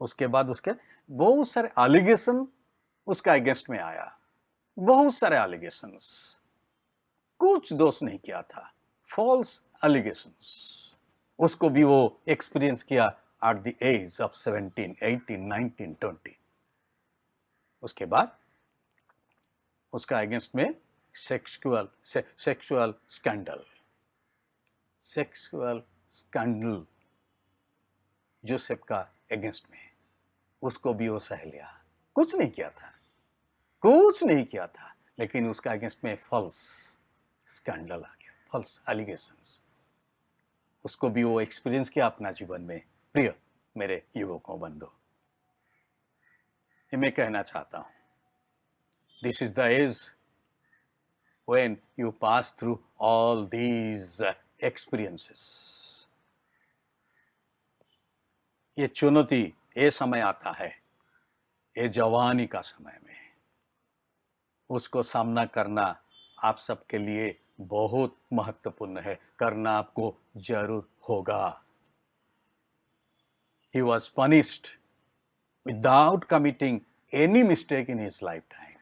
उसके बाद उसके बहुत सारे एलिगेशन उसका अगेंस्ट में आया, बहुत सारे एलिगेशंस, कुछ दोष नहीं किया था, फॉल्स एलिगेशंस। उसको भी वो एक्सपीरियंस किया एट द एज ऑफ 17, 18, 19, 20। उसके बाद उसका अगेंस्ट में sexual scandal, sexual scandal Joseph का अगेंस्ट में, उसको भी वो सह लिया। कुछ नहीं किया था, कुछ नहीं किया था, लेकिन उसका अगेंस्ट में फॉल्स स्कैंडल आ गया, फॉल्स एलिगेशंस। उसको भी वो एक्सपीरियंस किया अपना जीवन में। प्रिय मेरे युवकों, बंधु, मैं कहना चाहता हूं, this is the age when you pass through all these experiences. ये चुनौती, ये समय आता है ये जवानी का समय में उसको सामना करना आप सबके लिए बहुत महत्वपूर्ण है, करना आपको जरूर होगा। He was punished without committing any mistake in his lifetime.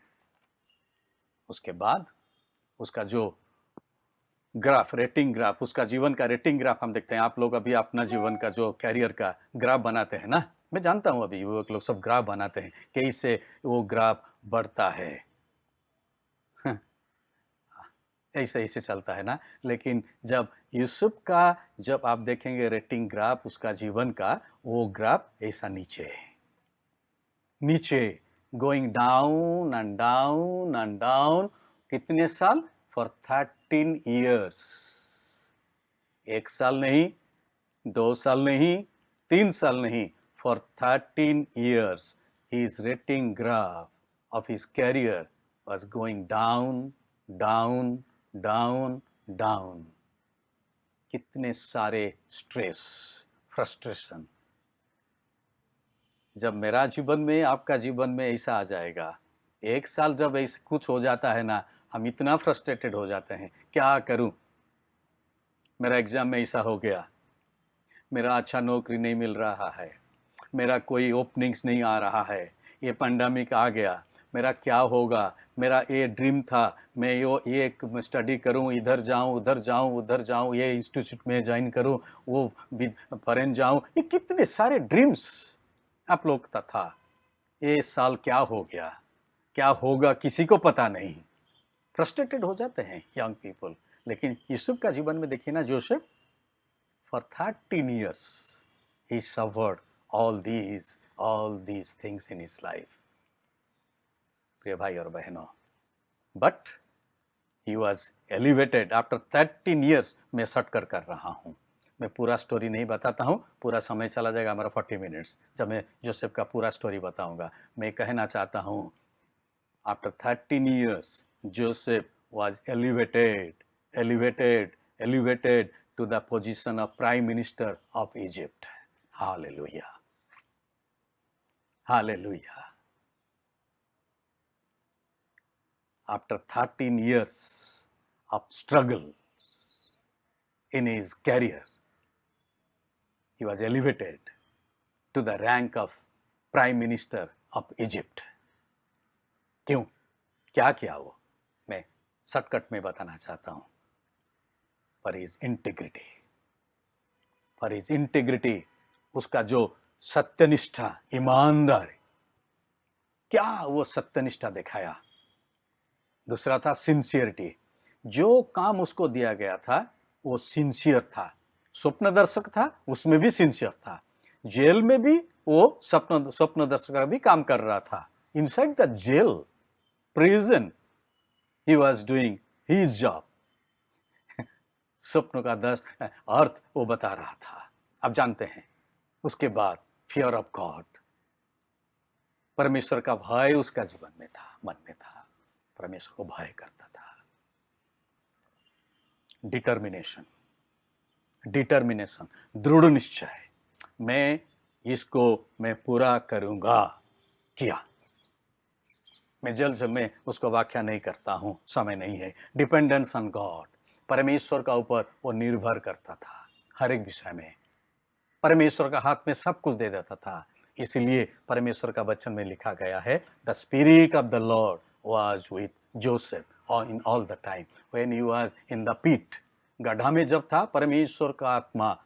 उसके बाद उसका जो ग्राफ, रेटिंग ग्राफ, उसका जीवन का रेटिंग ग्राफ हम देखते हैं। आप लोग अभी अपना जीवन का जो कैरियर का ग्राफ बनाते हैं ना, मैं जानता हूं अभी वो लोग सब ग्राफ बनाते हैं कि इससे वो ग्राफ बढ़ता है, ऐसे ऐसे चलता है ना। लेकिन जब यूसुफ का जब आप देखेंगे रेटिंग ग्राफ उसका जीवन का, वो ग्राफ ऐसा नीचे है, नीचे going down and down and down. कितने साल? For 13 years। 1 साल नहीं, 2 साल नहीं, 3 साल नहीं, for 13 years his rating graph of his career was going down, down, down, down। कितने सारे स्ट्रेस, फ्रस्ट्रेशन। जब मेरा जीवन में, आपका जीवन में ऐसा आ जाएगा, 1 साल जब ऐसा कुछ हो जाता है ना, हम इतना फ्रस्ट्रेटेड हो जाते हैं, क्या करूं, मेरा एग्जाम में ऐसा हो गया, मेरा अच्छा नौकरी नहीं मिल रहा है, मेरा कोई ओपनिंग्स नहीं आ रहा है, ये पैंडेमिक आ गया, मेरा क्या होगा, मेरा ये ड्रीम था, मैं ये स्टडी करूं, इधर जाऊं, उधर जाऊं, उधर जाऊं, ये इंस्टीट्यूट में ज्वाइन करूं, वो फॉरेन जाऊं, ये कितने सारे ड्रीम्स आप लोग का था। ये साल क्या हो गया, क्या होगा, किसी को पता नहीं। फ्रस्ट्रेटेड हो जाते हैं यंग पीपल। लेकिन यूसुफ का जीवन में देखिए ना, Joseph for 13 years he suffered all these things in his life। प्रिय भाई और बहनों, but he was elevated after 13 years। मैं शॉर्ट कर रहा हूँ, मैं पूरा स्टोरी नहीं बताता हूँ, पूरा समय चला जाएगा हमारा 40 minutes जब मैं जोसेफ का पूरा स्टोरी बताऊंगा। मैं कहना चाहता हूँ, after 13 years Joseph was elevated to the position of Prime Minister of Egypt। Hallelujah, hallelujah। After 13 years of struggle in his career, he was elevated to the rank of Prime Minister of Egypt। क्यों, क्या किया वो, मैं shortcut में बताना चाहता हूं। For his integrity, उसका जो सत्यनिष्ठा, ईमानदारी, क्या वो सत्यनिष्ठा दिखाया। दूसरा था सिंसियरिटी, जो काम उसको दिया गया था वो सिंसियर था। स्वप्न दर्शक था, उसमें भी सिंसियर था। जेल में भी वो स्वप्न दर्शक का भी काम कर रहा था। Inside the jail, prison, he was doing his job। स्वप्न का अर्थ वो बता रहा था। आप जानते हैं, उसके बाद फियर ऑफ गॉड, परमेश्वर का भय उसका जीवन में था, मन में था, परमेश्वर को भय करता था। डिटर्मिनेशन, दृढ़ निश्चय, मैं पूरा करूंगा, किया। मैं जल्द से मैं उसको व्याख्या नहीं करता हूं, समय नहीं है। डिपेंडेंस ऑन गॉड, परमेश्वर का ऊपर वो निर्भर करता था हर एक विषय में। परमेश्वर का हाथ में सब कुछ दे देता था। इसलिए परमेश्वर का वचन में लिखा गया है, the spirit of the Lord was with Joseph in all the time when he was in the pit. गड्ढा में जब था, परमेश्वर का आत्मा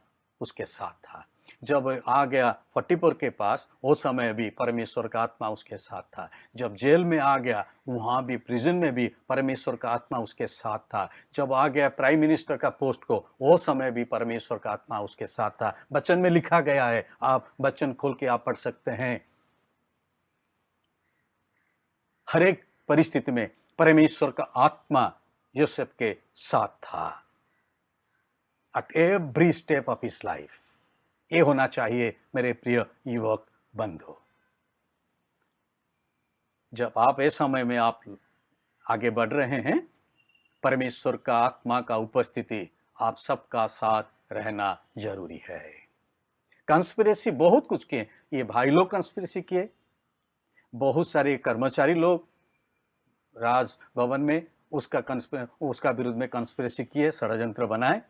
उसके साथ था। जब आ गया फटीपुर के पास, वो समय भी परमेश्वर का आत्मा उसके साथ था। जब जेल में आ गया, वहाँ भी प्रिजन में भी परमेश्वर का आत्मा उसके साथ था। जब आ गया प्राइम मिनिस्टर का पोस्ट को, वो समय भी परमेश्वर का आत्मा उसके साथ था। वचन में लिखा गया है, आप वचन खोल के आप पढ़ सकते हैं। हर एक परिस्थिति में परमेश्वर का आत्मा यूसुफ के साथ था। At every step of his life ये होना चाहिए मेरे प्रिय युवक बंधु। जब आप इस समय में आप आगे बढ़ रहे हैं, परमेश्वर का आत्मा का उपस्थिति आप सबका साथ रहना जरूरी है। कंस्पिरेसी बहुत कुछ किए, ये भाई लोग कंस्पिरेसी किए, बहुत सारे कर्मचारी लोग राजभवन में उसका विरुद्ध में कंस्पिरेसी किए, षड्यंत्र बनाए,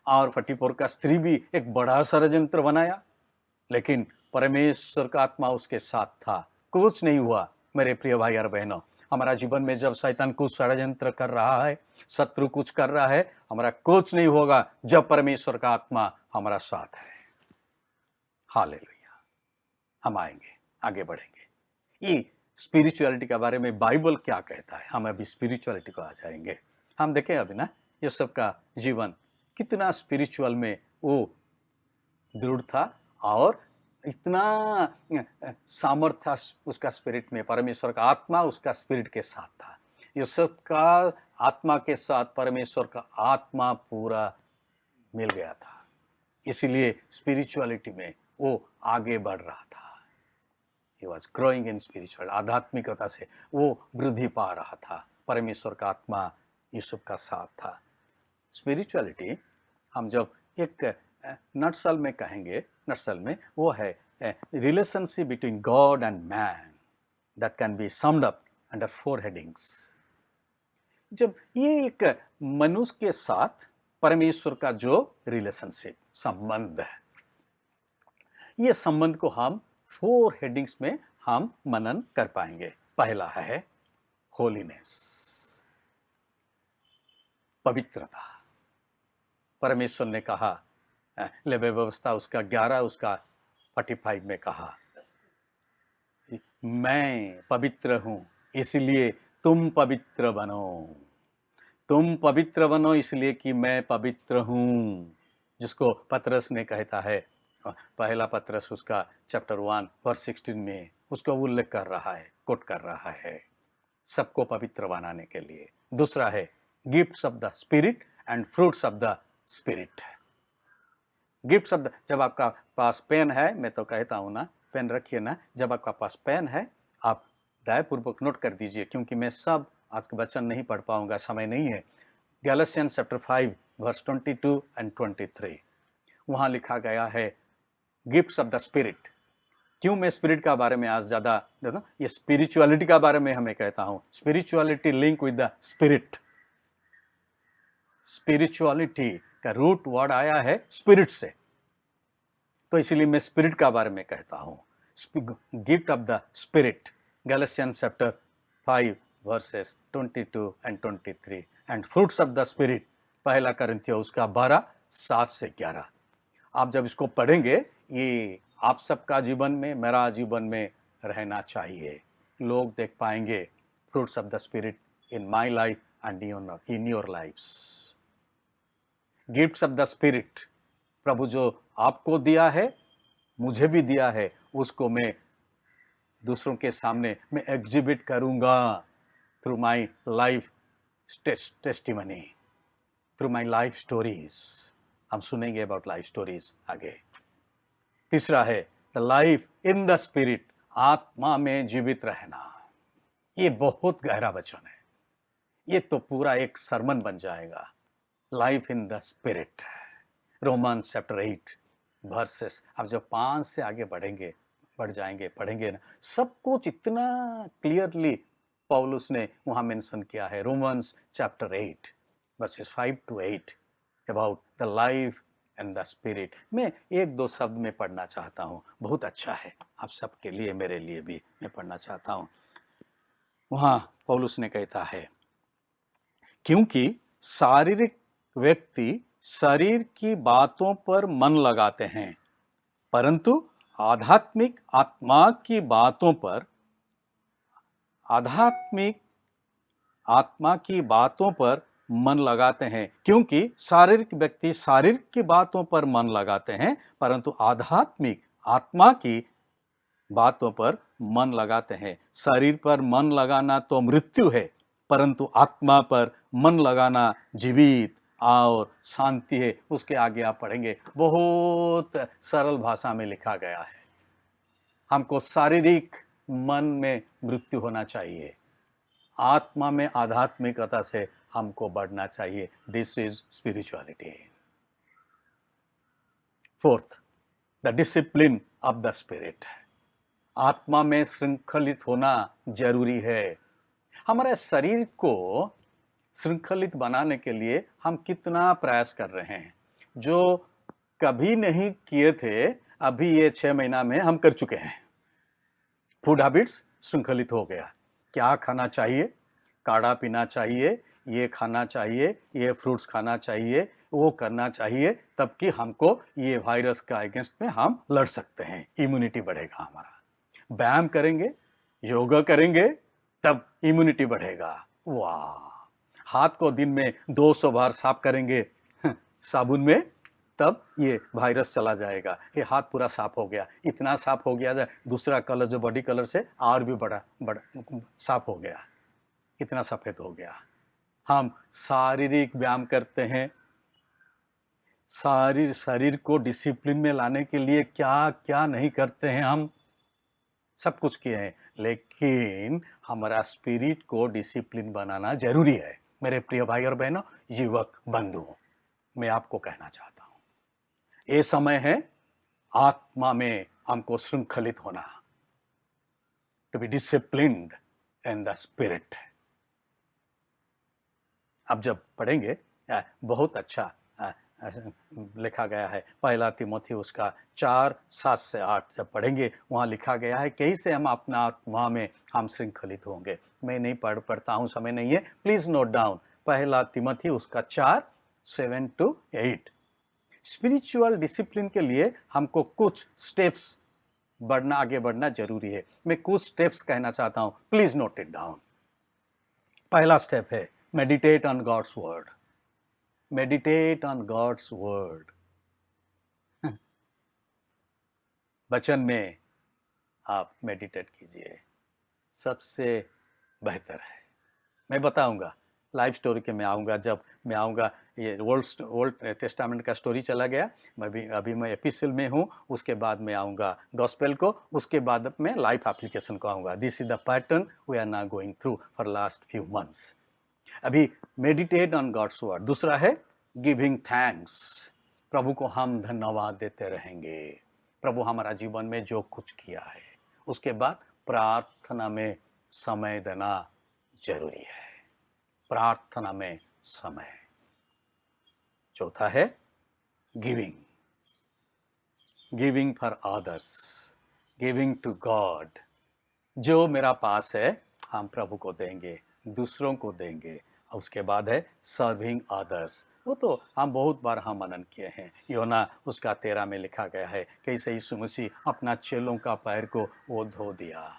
और 44 का स्त्री भी एक बड़ा षड्यंत्र बनाया, लेकिन परमेश्वर का आत्मा उसके साथ था, कुछ नहीं हुआ। मेरे प्रिय भाई और बहनों, हमारा जीवन में जब शैतान कुछ षड्यंत्र कर रहा है, शत्रु कुछ कर रहा है, हमारा कुछ नहीं होगा जब परमेश्वर का आत्मा हमारा साथ है। हालेलुया। हम आएंगे, आगे बढ़ेंगे। ये स्पिरिचुअलिटी के बारे में बाइबल क्या कहता है, हम अभी स्पिरिचुअलिटी को आ जाएंगे। हम देखें अभी ना, ये सब का जीवन कितना स्पिरिचुअल में वो दृढ़ था और इतना सामर्थ्य उसका स्पिरिट में, परमेश्वर का आत्मा उसका स्पिरिट के साथ था। यूसुफ का आत्मा के साथ परमेश्वर का आत्मा पूरा मिल गया था, इसलिए स्पिरिचुअलिटी में वो आगे बढ़ रहा था। He was growing in spiritual, आध्यात्मिकता से वो वृद्धि पा रहा था। परमेश्वर का आत्मा यूसुफ का साथ था। स्पिरिचुअलिटी हम जब एक नटसल में कहेंगे, नटसल में वो है relationship between God and man that can be summed up under 4 headings. जब ये एक मनुष्य के साथ परमेश्वर का जो रिलेशनशिप, संबंध है, ये संबंध को हम 4 हेडिंग्स में हम मनन कर पाएंगे। पहला है होलीनेस, पवित्रता। परमेश्वर ने कहा, लेवी व्यवस्था उसका 11 उसका 45 में कहा, मैं पवित्र हूं इसलिए तुम पवित्र बनो, तुम पवित्र बनो इसलिए कि मैं पवित्र हूं, जिसको पतरस ने कहता है, पहला पतरस उसका चैप्टर 1 वर्स 16 में उसको उल्लेख कर रहा है, कोट कर रहा है, सबको पवित्र बनाने के लिए। दूसरा है gifts of the spirit and fruits of the spirit. Gifts of the, जब आपका पास पेन है, मैं तो कहता हूँ ना, पेन रखिए ना, जब आपका पास पेन है आप दयापूर्वक नोट कर दीजिए, क्योंकि मैं सब आज के वचन नहीं पढ़ पाऊंगा, समय नहीं है। गैलेशियंस चैप्टर 5 वर्स 22 एंड 23, वहाँ लिखा गया है गिफ्ट्स ऑफ द स्पिरिट। क्यों मैं स्पिरिट का बारे में आज ज़्यादा देखो, ये स्पिरिचुअलिटी का बारे में हमें कहता हूँ। Spirituality link with the spirit. Spirituality का रूट वर्ड आया है स्पिरिट से, तो इसलिए मैं स्पिरिट का बारे में कहता हूँ। Gift of the spirit, Galatians chapter 5 versus 22 and 23, and fruits of the spirit, पहला कोरिन्थियों उसका 12 7 से 11। आप जब इसको पढ़ेंगे, ये आप सबका जीवन में, मेरा जीवन में रहना चाहिए। लोग देख पाएंगे fruits of the spirit in my life and in your lifes. Gifts of the spirit, प्रभु जो आपको दिया है, मुझे भी दिया है, उसको मैं दूसरों के सामने मैं एग्जिबिट करूंगा through my life testimony, through my life stories. हम सुनेंगे अबाउट लाइफ स्टोरीज आगे। तीसरा है the life in the spirit, आत्मा में जीवित रहना। ये बहुत गहरा वचन है, ये तो पूरा एक सरमन बन जाएगा। Life in the spirit, Romans chapter 8 versus, अब जब 5 से आगे बढ़ेंगे, बढ़ जाएंगे, पढ़ेंगे ना, सब कुछ इतना क्लियरली पौलुस ने वहाँ मेंशन किया है। Romans chapter 8 versus 5 to 8 about the life and the spirit. मैं 1-2 शब्द में पढ़ना चाहता हूँ, बहुत अच्छा है आप सबके लिए, मेरे लिए भी मैं पढ़ना चाहता हूँ। वहाँ पौलुस ने कहता है, क्योंकि शारीरिक व्यक्ति शरीर की बातों पर मन लगाते हैं, परंतु आध्यात्मिक आत्मा की बातों पर, आध्यात्मिक आत्मा की बातों पर मन लगाते हैं। क्योंकि शारीरिक व्यक्ति शारीरिक की बातों पर मन लगाते हैं, परंतु आध्यात्मिक आत्मा की बातों पर मन लगाते हैं। शरीर पर मन लगाना तो मृत्यु है, परंतु आत्मा पर मन लगाना जीवित और शांति है। उसके आगे आप पढ़ेंगे, बहुत सरल भाषा में लिखा गया है। हमको शारीरिक मन में मृत्यु होना चाहिए, आत्मा में आध्यात्मिकता से हमको बढ़ना चाहिए। This is spirituality. Fourth, the discipline of the spirit. आत्मा में श्रृंखलित होना जरूरी है। हमारे शरीर को श्रृंखलित बनाने के लिए हम कितना प्रयास कर रहे हैं, जो कभी नहीं किए थे अभी ये 6 महीना में हम कर चुके हैं। फूड हैबिट्स श्रृंखलित हो गया। क्या खाना चाहिए, काढ़ा पीना चाहिए, ये खाना चाहिए, ये फ्रूट्स खाना चाहिए, वो करना चाहिए, तब कि हमको ये वायरस का अगेंस्ट में हम लड़ सकते हैं, इम्यूनिटी बढ़ेगा हमारा। व्यायाम करेंगे, योगा करेंगे, तब इम्यूनिटी बढ़ेगा। वाह! हाथ को दिन में 200 बार साफ करेंगे साबुन में, तब ये वायरस चला जाएगा। ये हाथ पूरा साफ हो गया, इतना साफ हो गया, दूसरा कलर जो बॉडी कलर से और भी बड़ा साफ हो गया, इतना सफेद हो गया। हम शारीरिक व्यायाम करते हैं, शरीर को डिसिप्लिन में लाने के लिए क्या क्या नहीं करते हैं, हम सब कुछ किए हैं, लेकिन हमारा स्पिरिट को डिसिप्लिन बनाना जरूरी है। मेरे प्रिय भाई और बहनों, युवक बंधुओं, मैं आपको कहना चाहता हूं, ये समय है आत्मा में हमको श्रृंखलित होना, to be disciplined in the spirit. अब जब पढ़ेंगे, बहुत अच्छा लिखा गया है, पहला तिमोथी उसका 4:7 से 8 जब पढ़ेंगे, वहाँ लिखा गया है कैसे हम अपना आत्मा में हम श्रृंखलित होंगे। मैं नहीं पढ़ता हूँ, समय नहीं है, प्लीज नोट डाउन। पहला तिमोथी उसका 4:7-8। स्पिरिचुअल डिसिप्लिन के लिए हमको कुछ स्टेप्स आगे बढ़ना जरूरी है। मैं कुछ स्टेप्स कहना चाहता हूँ, प्लीज नोट इट डाउन। पहला स्टेप है meditate on God's word. Meditate on God's word. वचन में आप मेडिटेट कीजिए, सबसे बेहतर है। मैं बताऊंगा, लाइफ स्टोरी के मैं आऊँगा, जब मैं आऊँगा, ये ओल्ड टेस्टामेंट का स्टोरी चला गया, अभी मैं एपिसल में हूँ, उसके बाद मैं आऊँगा गॉस्पेल को, उसके बाद मैं लाइफ एप्लीकेशन को आऊँगा। This is the pattern we are now going through for last few months. अभी मेडिटेट ऑन गॉड्स वर्ड। दूसरा है गिविंग थैंक्स। प्रभु को हम धन्यवाद देते रहेंगे, प्रभु हमारा जीवन में जो कुछ किया है। उसके बाद प्रार्थना में समय देना जरूरी है, प्रार्थना में समय। चौथा है giving for others, giving to God. जो मेरा पास है हम प्रभु को देंगे, दूसरों को देंगे। उसके बाद है सर्विंग अदर्स। वो तो हम बहुत बार हम मनन किए हैं। योना उसका 13 में लिखा गया है कैसे यीशु मसीह अपना चेलों का पैर को वो धो दिया।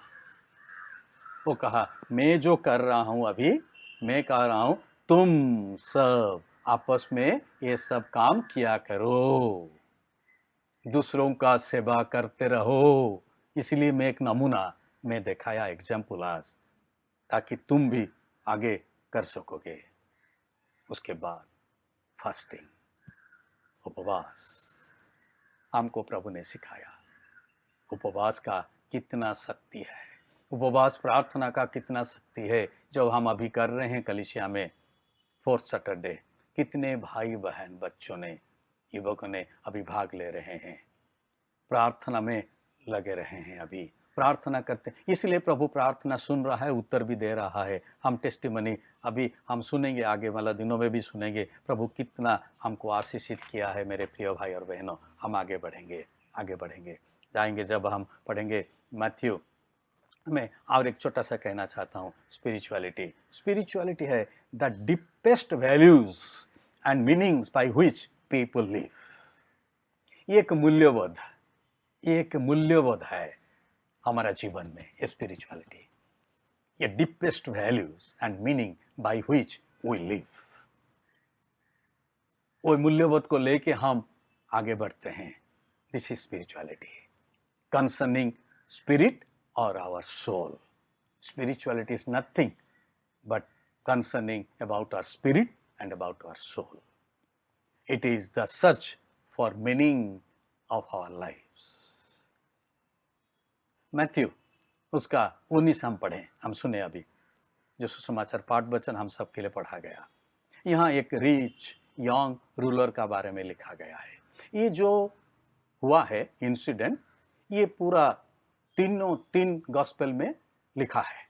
वो कहा, मैं जो कर रहा हूँ अभी, मैं कह रहा हूँ, तुम सब आपस में ये सब काम किया करो, दूसरों का सेवा करते रहो। इसलिए मैं एक नमूना में दिखाया, एग्जाम्पल आज, ताकि तुम भी आगे कर सकोगे। उसके बाद फास्टिंग, उपवास। हमको प्रभु ने सिखाया उपवास का कितना शक्ति है, उपवास प्रार्थना का कितना शक्ति है। जब हम अभी कर रहे हैं कलीसिया में 4th सैटरडे, कितने भाई बहन बच्चों ने, युवकों ने अभी भाग ले रहे हैं, प्रार्थना में लगे रहे हैं, अभी प्रार्थना करते। इसलिए प्रभु प्रार्थना सुन रहा है, उत्तर भी दे रहा है। हम टेस्टिमनी अभी हम सुनेंगे, आगे वाला दिनों में भी सुनेंगे प्रभु कितना हमको आशीषित किया है। मेरे प्रिय भाई और बहनों, हम आगे बढ़ेंगे जाएंगे। जब हम पढ़ेंगे मैथ्यू में, और एक छोटा सा कहना चाहता हूँ, स्पिरिचुअलिटी है the deepest values and meanings by which people live. एक मूल्यबोध है हमारा जीवन में स्पिरिचुअलिटी, ये deepest values and meaning by which we live. वो मूल्यबोध को लेके हम आगे बढ़ते हैं। This is spirituality concerning spirit और our soul. Spirituality is nothing but concerning about our spirit and about our soul. It is the search for meaning of our lives. Matthew उसका 19 हम पढ़ें, हम सुने अभी, जो सुसमाचार पाठ वचन हम सबके लिए पढ़ा गया। यहाँ एक रिच यंग रूलर का बारे में लिखा गया है। ये जो हुआ है इंसिडेंट, ये पूरा तीन गॉस्पेल में लिखा है,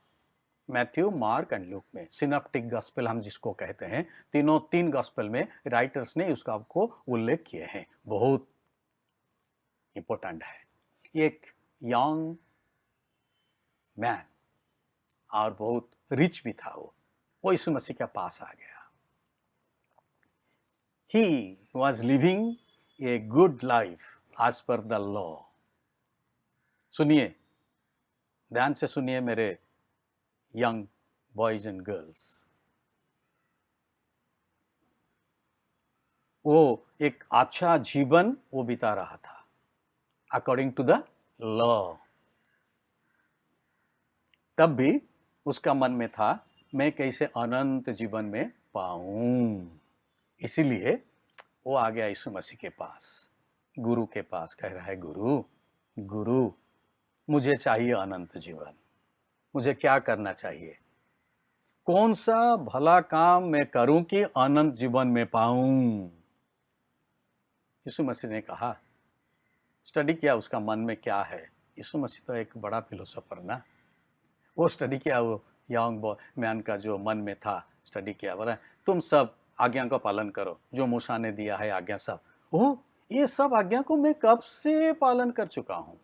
मैथ्यू, मार्क एंड लूक में। सिनॉप्टिक गॉस्पेल हम जिसको कहते हैं, तीन गॉस्पेल में राइटर्स ने उसका आपको उल्लेख किए हैं। बहुत इंपॉर्टेंट है। एक यंग मैन और बहुत रिच भी था, वो यीशु मसीह के पास आ गया। He was living a good life as per the law. सुनिए, ध्यान से सुनिए मेरे यंग बॉयज एंड गर्ल्स। वो एक अच्छा जीवन वो बिता रहा था अकॉर्डिंग टू द लॉ। तब भी उसका मन में था मैं कैसे अनंत जीवन में पाऊं। इसीलिए वो आ गया यीशु मसीह के पास, गुरु के पास। कह रहा है, गुरु मुझे चाहिए अनंत जीवन, मुझे क्या करना चाहिए, कौन सा भला काम मैं करूं कि अनंत जीवन में पाऊं। यीशु मसीह ने कहा, स्टडी किया उसका मन में क्या है। यीशु मसीह तो एक बड़ा फिलोसोफर ना, वो स्टडी किया, वो यंग बॉय मैन का जो मन में था, स्टडी किया। बोला तुम सब आज्ञा का पालन करो, जो मूसा ने दिया है आज्ञा सब। ओह, ये सब आज्ञा को मैं कब से पालन कर चुका हूँ,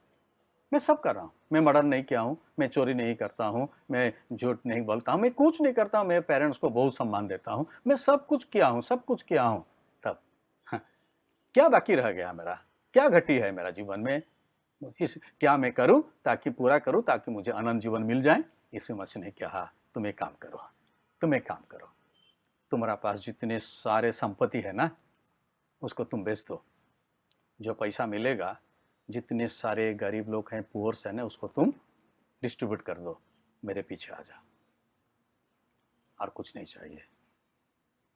मैं सब कर रहा हूँ। मैं मर्डर नहीं किया हूँ, मैं चोरी नहीं करता हूँ, मैं झूठ नहीं बोलता हूँ, मैं कुछ नहीं करता हूँ, मेरे पेरेंट्स को बहुत सम्मान देता हूँ, मैं सब कुछ किया हूँ, सब कुछ किया हूँ। तब क्या बाकी रह गया मेरा, क्या घटी है मेरा जीवन में, क्या मैं करूँ ताकि पूरा करूँ, ताकि मुझे अनंत जीवन मिल जाए। यीशु मसीह ने कहा, तुम एक काम करो, तुम्हारा पास जितने सारे संपत्ति है ना, उसको तुम बेच दो। जो पैसा मिलेगा, जितने सारे गरीब लोग हैं, पुअर्स है ना, उसको तुम डिस्ट्रीब्यूट कर दो, मेरे पीछे आ जा, और कुछ नहीं चाहिए।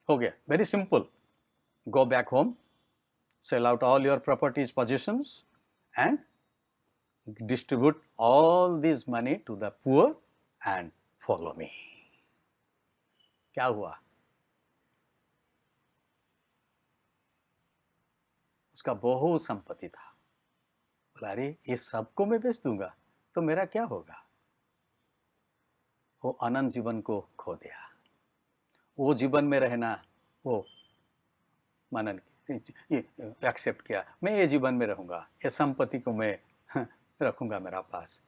हो गया, very simple. Go back home, sell out all your properties, positions, and distribute all this money to the poor and follow me. क्या हुआ? उसका बहुत संपत्ति था। बोला, अरे ये सबको मैं बेच दूंगा तो मेरा क्या होगा। वो अनंत जीवन को खो दिया। वो जीवन में रहना वो मनन एक्सेप्ट किया, मैं ये जीवन में रहूंगा, ये संपत्ति को मैं रखूंगा मेरा पास।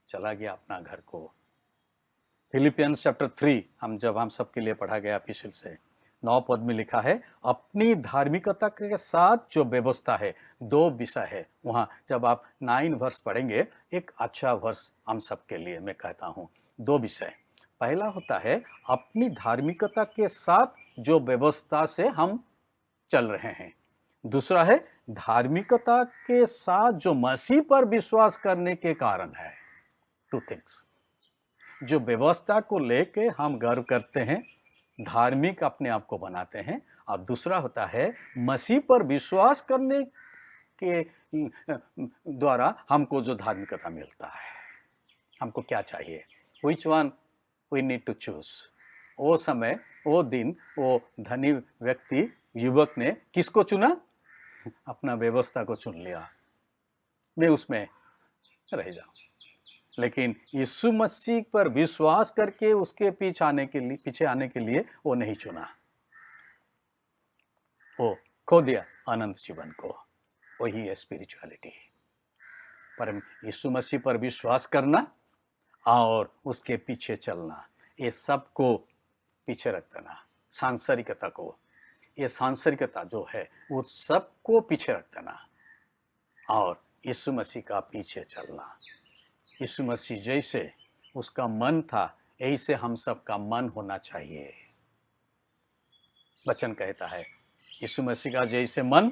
चला गया अपना घर को। फिलिपियंस चैप्टर 3 हम सबके लिए पढ़ा गया एपिसोड से 9 पद में लिखा है, अपनी धार्मिकता के साथ जो व्यवस्था है। 2 विषय है वहाँ। जब आप 9 वर्ष पढ़ेंगे, एक अच्छा वर्ष हम सबके लिए मैं कहता हूँ। 2 विषय। पहला होता है अपनी धार्मिकता के साथ जो व्यवस्था से हम चल रहे हैं। दूसरा है धार्मिकता के साथ जो मसीह पर विश्वास करने के कारण है। 2 थिंग्स। जो व्यवस्था को लेके हम गर्व करते हैं, धार्मिक अपने आप को बनाते हैं, और दूसरा होता है मसीह पर विश्वास करने के द्वारा हमको जो धार्मिकता मिलता है। हमको क्या चाहिए, which one we need to choose। वो समय, वो दिन, वो धनी व्यक्ति, युवक ने किसको चुना? अपना व्यवस्था को चुन लिया, मैं उसमें रह जाऊं। लेकिन यीशु मसीह पर विश्वास करके उसके पीछे आने के लिए वो नहीं चुना। वो खो दिया अनंत जीवन को। वही है स्पिरिचुअलिटी। पर यीशु मसीह पर विश्वास करना और उसके पीछे चलना, ये सबको पीछे रख देना। सांसारिकता को, ये सांसारिकता जो है वो सबको पीछे रख देना और यीशु मसीह का पीछे चलना। यीशु मसीह जैसे उसका मन था, ऐसे हम सबका मन होना चाहिए। वचन कहता है यीशु मसीह का जैसे मन,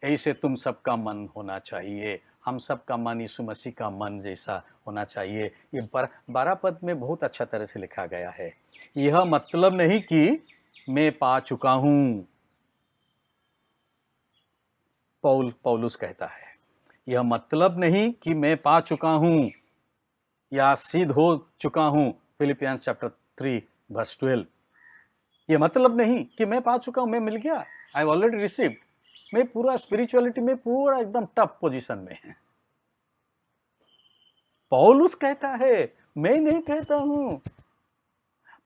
ऐसे तुम सबका मन होना चाहिए। हम सबका मन यीशु मसीह का मन जैसा होना चाहिए। ये 12 पद में बहुत अच्छा तरह से लिखा गया है। यह मतलब नहीं कि मैं पा चुका हूं। पौलुस कहता है, यह मतलब नहीं कि मैं पा चुका हूं या सिद्ध हो चुका हूं। Philippians chapter 3 verse 12। यह मतलब नहीं कि मैं पा चुका हूं, मैं मिल गया, आई हैव ऑलरेडी रिसीव्ड। मैं पूरा स्पिरिचुअलिटी में पूरा एकदम टफ पोजीशन में है। पौलुस कहता है, मैं नहीं कहता हूं।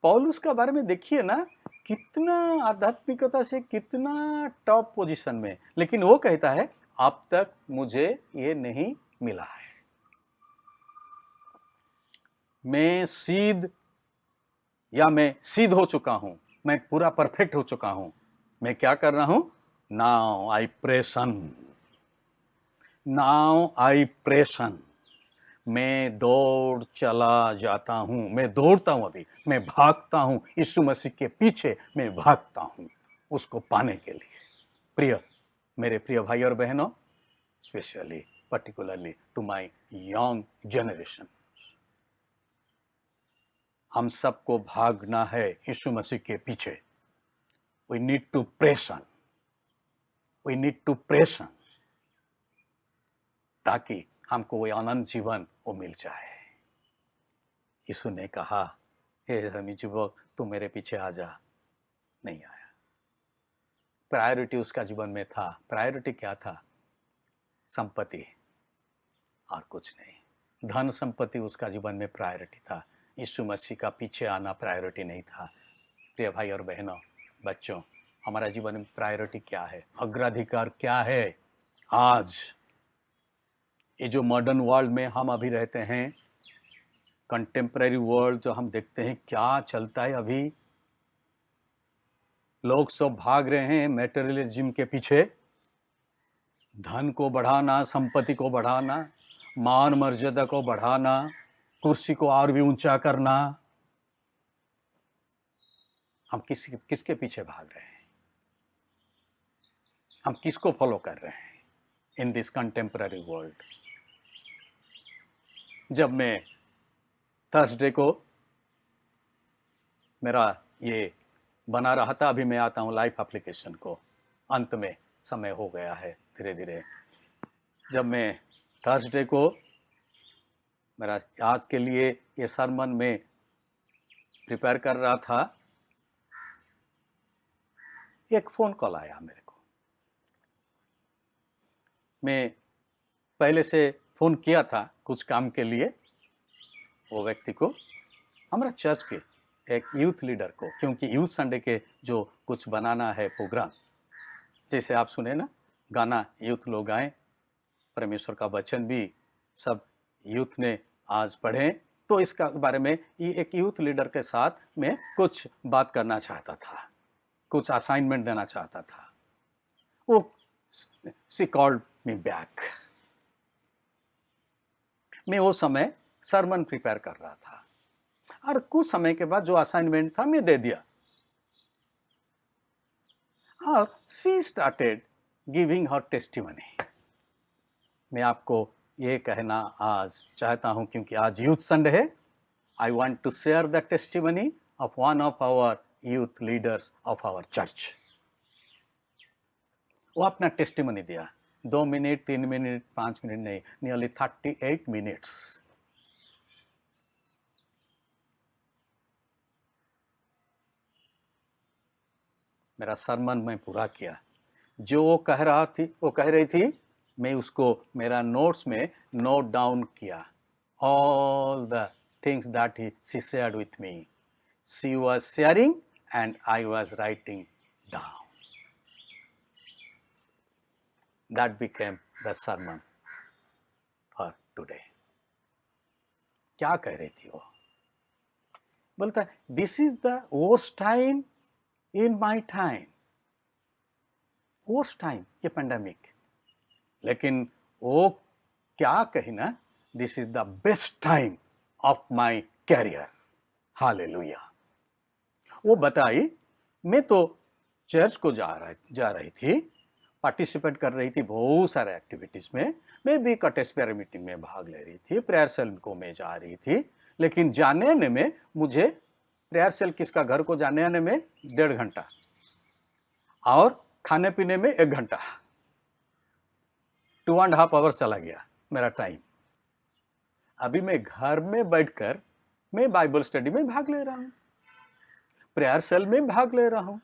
पौलुस का बारे में देखिए ना, कितना आध्यात्मिकता से कितना टॉप पोजीशन में, लेकिन वो कहता है अब तक मुझे ये नहीं मिला है। मैं सिद्ध हो चुका हूं, मैं पूरा परफेक्ट हो चुका हूं। मैं क्या कर रहा हूं? नाउ आई प्रेशन। मैं दौड़ चला जाता हूं, मैं दौड़ता हूं, अभी मैं भागता हूं, यीशु मसीह के पीछे मैं भागता हूं उसको पाने के लिए। मेरे प्रिय भाई और बहनों, specially particularly to my young generation, हम सबको भागना है यीशु मसीह के पीछे। वी नीड टू प्रेशन, ताकि हमको वो आनंद जीवन वो मिल जाए। यीशु ने कहा, हे धर्मी युवक, तू मेरे पीछे आ जा। नहीं आया। प्रायोरिटी उसका जीवन में था। प्रायोरिटी क्या था? संपत्ति और कुछ नहीं। धन संपत्ति उसका जीवन में प्रायोरिटी था। यीशु मसीह का पीछे आना प्रायोरिटी नहीं था। प्रिय भाई और बहनों, बच्चों, हमारा जीवन में प्रायोरिटी क्या है? अग्राधिकार क्या है? आज ये जो मॉडर्न वर्ल्ड में हम अभी रहते हैं, कंटेम्पररी वर्ल्ड जो हम देखते हैं, क्या चलता है अभी? लोग सब भाग रहे हैं मटेरियलिज्म के पीछे। धन को बढ़ाना, संपत्ति को बढ़ाना, मान मर्यादा को बढ़ाना, कुर्सी को और भी ऊंचा करना। हम किसके पीछे भाग रहे हैं? हम किसको फॉलो कर रहे हैं इन दिस कंटेम्पररी वर्ल्ड? जब मैं थर्सडे को मेरा ये बना रहा था, अभी मैं आता हूँ लाइफ एप्लीकेशन को, अंत में समय हो गया है धीरे धीरे। जब मैं थर्सडे को मेरा आज के लिए ये सरमन में प्रिपेयर कर रहा था, एक फ़ोन कॉल आया मेरे को। मैं पहले से फ़ोन किया था कुछ काम के लिए वो व्यक्ति को, हमारा चर्च के एक यूथ लीडर को, क्योंकि यूथ संडे के जो कुछ बनाना है प्रोग्राम, जैसे आप सुने ना, गाना यूथ लोग आए, परमेश्वर का वचन भी सब यूथ ने आज पढ़े, तो इसका बारे में ये एक यूथ लीडर के साथ मैं कुछ बात करना चाहता था, कुछ असाइनमेंट देना चाहता था। वो शी कॉल्ड मी बैक। मैं वो समय सरमन प्रिपेयर कर रहा था और कुछ समय के बाद जो असाइनमेंट था मैं दे दिया, और she started giving her testimony. मैं आपको ये कहना आज चाहता हूं, क्योंकि आज यूथ संडे है। I want to share the testimony of one of our youth leaders of our church. वो अपना टेस्टिमनी दिया, 2 मिनट, 3 मिनट, 5 मिनट नहीं, नियरली 38 मिनट्स। मेरा सरमन मैं पूरा किया। जो वो कह रही थी, मैं उसको मेरा नोट्स में नोट डाउन किया। All the things that she shared with me, she was sharing and I was writing down. That became the sermon for today. क्या कह रही थी वो? बोलता है, this is the worst time in my time. worst time, ये pandemic. लेकिन वो क्या कही ना, this is the best time of my career. Hallelujah. वो बताई, मैं तो चर्च को जा रही थी, पार्टिसिपेट कर रही थी बहुत सारे एक्टिविटीज़ में। मैं भी कटेस्पेयर मीटिंग में भाग ले रही थी, प्रेयर सेल को मैं जा रही थी, लेकिन जाने आने में मुझे प्रेयर सेल किसका घर को जाने आने में 1.5 घंटा और खाने पीने में 1 घंटा, 2.5 आवर्स चला गया मेरा टाइम। अभी मैं घर में बैठकर मैं बाइबल स्टडी में भाग ले रहा हूँ, प्रेयर सेल में भाग ले रहा हूँ।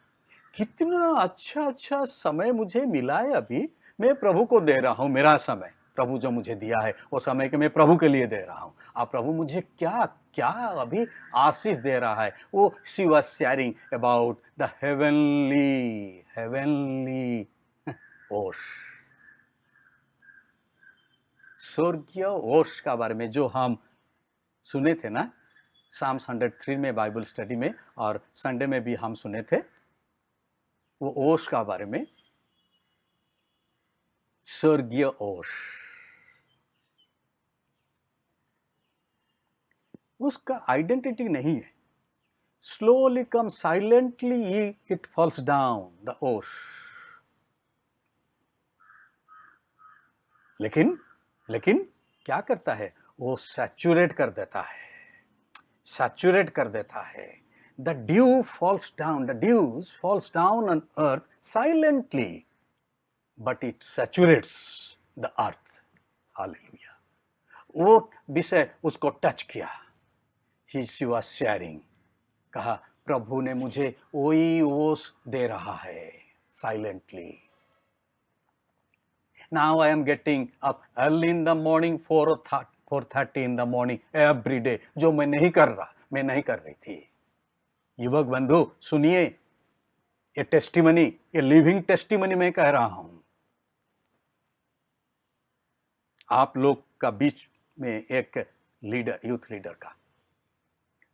कितना अच्छा समय मुझे मिला है। अभी मैं प्रभु को दे रहा हूँ, मेरा समय प्रभु जो मुझे दिया है वो समय के मैं प्रभु के लिए दे रहा हूँ। आप प्रभु मुझे क्या क्या अभी आशीष दे रहा है। वो she was sharing about the heavenly ओश, स्वर्गीय ओश का बारे में जो हम सुने थे ना साम्स 103 में बाइबल स्टडी में, और संडे में भी हम सुने थे वो ओश का बारे में, स्वर्गीय ओश। उसका आइडेंटिटी नहीं है। Slowly come silently it falls down the ओश। लेकिन क्या करता है? वो सैचुरेट कर देता है, सैचुरेट कर देता है। The dew falls down, the dews falls down on earth silently, but it saturates the earth. Hallelujah. वो विषय उसको टच किया। शी वाज शेयरिंग, कहा प्रभु ने मुझे वही ओस दे रहा है silently. Now I am getting up early in the morning, 4:30 in the morning every day, जो मैं नहीं कर रही थी। युवक बंधु सुनिए, ये टेस्टिमनी, ये लिविंग टेस्टिमनी मैं कह रहा हूं। आप लोग का बीच में एक लीडर, यूथ लीडर का,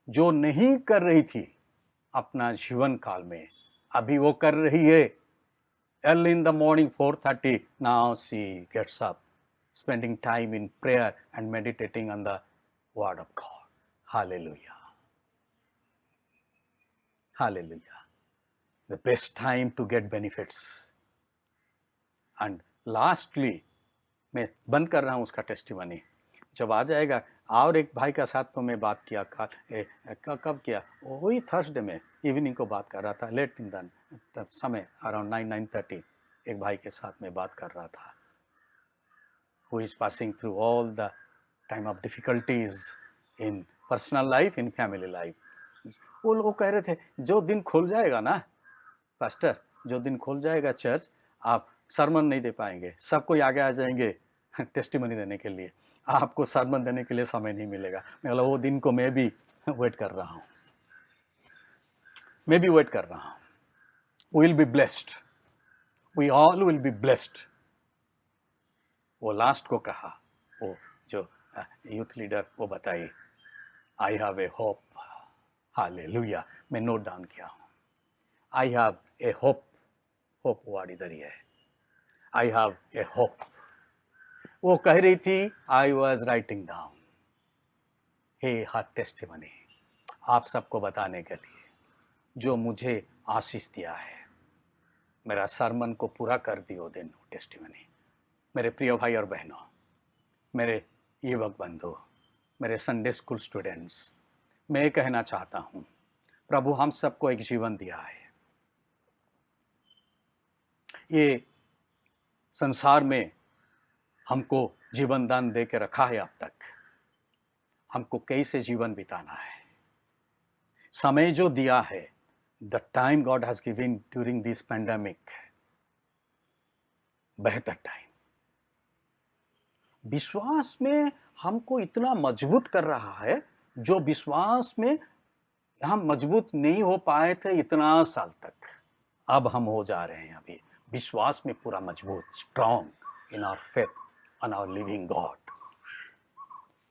जो नहीं कर रही थी अपना जीवन काल में, अभी वो कर रही है। Early in the morning, 4:30, now she gets up, spending time in prayer and meditating on the Word of God. Hallelujah. Hallelujah. The best time to get benefits. And lastly, मैं बंद कर रहा हूँ उसका टेस्टिमनी। जब आ जाएगा, और एक भाई का साथ तो मैं बात किया, कब किया? वही थर्सडे में इवनिंग को बात कर रहा था, लेट इन द समय अराउंड 9:30 एक भाई के साथ में बात कर रहा था, who is passing through all the time of difficulties in personal life, in family life. वो लोग कह रहे थे जो दिन खुल जाएगा ना पास्टर, जो दिन खुल जाएगा चर्च, आप सरमन नहीं दे पाएंगे, सब कोई आगे आ जाएंगे टेस्टिमनी देने के लिए, आपको सरमन देने के लिए समय नहीं मिलेगा। मैं बोला वो दिन को मैं भी वेट कर रहा हूँ, मैं भी वेट कर रहा हूँ। We will be blessed, we all will be blessed. वो लास्ट को कहा, वो जो यूथ लीडर वो बताई, I have a hope. Hallelujah. मैं नोट डाउन किया हूँ, I have a hope. Hope word इधर ही है, आई हैव ए होप। वो कह रही थी, I was writing down he her testimony, आप सबको बताने के लिए जो मुझे आशीष दिया है। मेरा सरमन को पूरा कर दियो दिन टेस्टिमनी। मेरे प्रिय भाई और बहनों, मेरे युवक बंधु, मेरे संडे स्कूल स्टूडेंट्स, मैं कहना चाहता हूँ, प्रभु हम सबको एक जीवन दिया है। ये संसार में हमको जीवन दान दे के रखा है। अब तक हमको कैसे जीवन बिताना है, समय जो दिया है, the time God has given during this pandemic, बेहतर टाइम। विश्वास में हमको इतना मजबूत कर रहा है, जो विश्वास में हम मजबूत नहीं हो पाए थे इतना साल तक, अब हम हो जा रहे हैं अभी विश्वास में पूरा मजबूत, strong in our faith on our living God.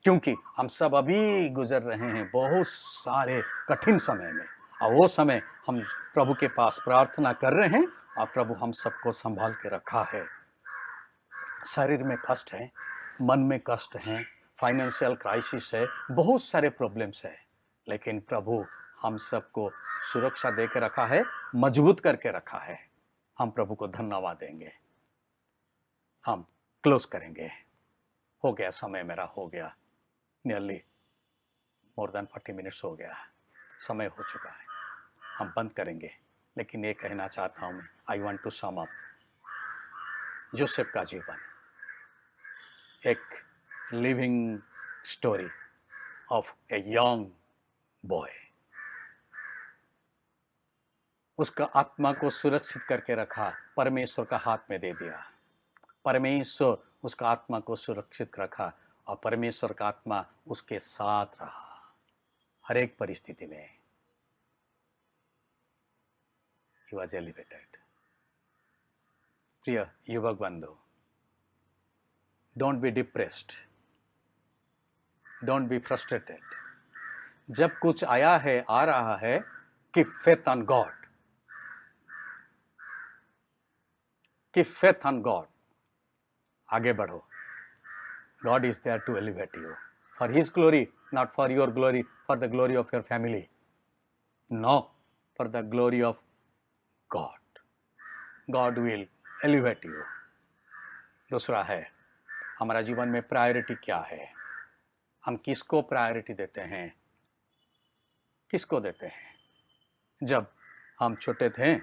क्योंकि हम सब अभी गुजर रहे हैं बहुत सारे कठिन समय में, और वो समय हम प्रभु के पास प्रार्थना कर रहे हैं, और प्रभु हम सबको संभाल के रखा है। शरीर में कष्ट है, मन में कष्ट है, फाइनेंशियल क्राइसिस है, बहुत सारे प्रॉब्लम्स है, लेकिन प्रभु हम सबको सुरक्षा दे के रखा है, मजबूत करके रखा है। हम प्रभु को धन्यवाद देंगे। हम क्लोज करेंगे। हो गया समय, मेरा हो गया, नियरली मोर देन 40 मिनट्स हो गया, समय हो चुका है, हम बंद करेंगे। लेकिन ये कहना चाहता हूँ मैं, I want to sum up. Joseph का जीवन एक living story of a young boy. उसका आत्मा को सुरक्षित करके रखा, परमेश्वर का हाथ में दे दिया। परमेश्वर उसका आत्मा को सुरक्षित रखा, और परमेश्वर का आत्मा उसके साथ रहा हर एक परिस्थिति में। He was elevated. प्रिय युवक बंधु, don't be depressed, don't be frustrated. जब कुछ आया है, आ रहा है, keep faith on God, keep faith on God. आगे बढ़ो। God is there to elevate you for his glory, not for your glory, for the glory of your family, no, for the glory of God. God will elevate you. दूसरा है, हमारा जीवन में priority क्या है? हम किसको प्रायोरिटी देते हैं? किसको देते हैं? जब हम छोटे थे,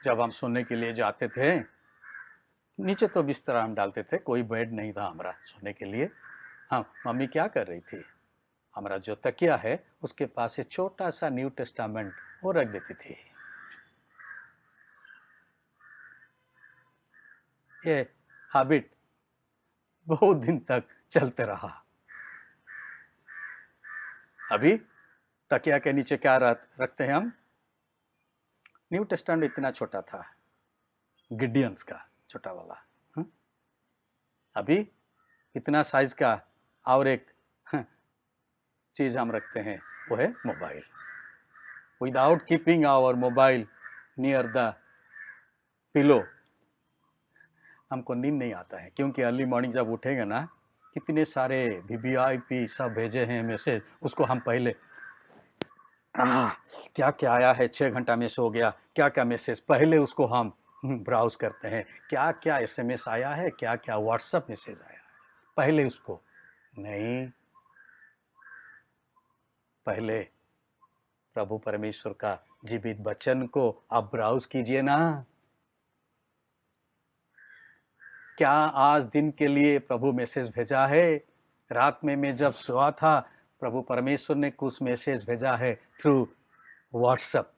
जब हम सोने के लिए जाते थे, नीचे तो बिस्तर हम डालते थे, कोई बेड नहीं था हमारा सोने के लिए। हाँ, मम्मी क्या कर रही थी? हमारा जो तकिया है उसके पास एक छोटा सा न्यू टेस्टामेंट वो रख देती थी। ये हैबिट बहुत दिन तक चलते रहा। अभी तकिया के नीचे क्या रखते हैं हम? न्यू टेस्टामेंट इतना छोटा था, गिडियंस का छोटा वाला। अभी इतना साइज का और एक चीज हम रखते हैं, वो है mobile. Without keeping our mobile near the pillow, हमको नींद नहीं आता है। क्योंकि अर्ली मॉर्निंग जब उठेंगे ना, कितने सारे VVIP सब भेजे हैं मैसेज, उसको हम पहले क्या क्या आया है, 6 घंटा में सो गया, क्या क्या मैसेज, पहले उसको हम ब्राउज करते हैं, क्या क्या SMS आया है, क्या क्या व्हाट्सएप मैसेज आया है, पहले उसको नहीं, पहले प्रभु परमेश्वर का जीवित वचन को आप ब्राउज कीजिए ना। क्या आज दिन के लिए प्रभु मैसेज भेजा है? रात में मैं जब सोया था, प्रभु परमेश्वर ने कुछ मैसेज भेजा है through WhatsApp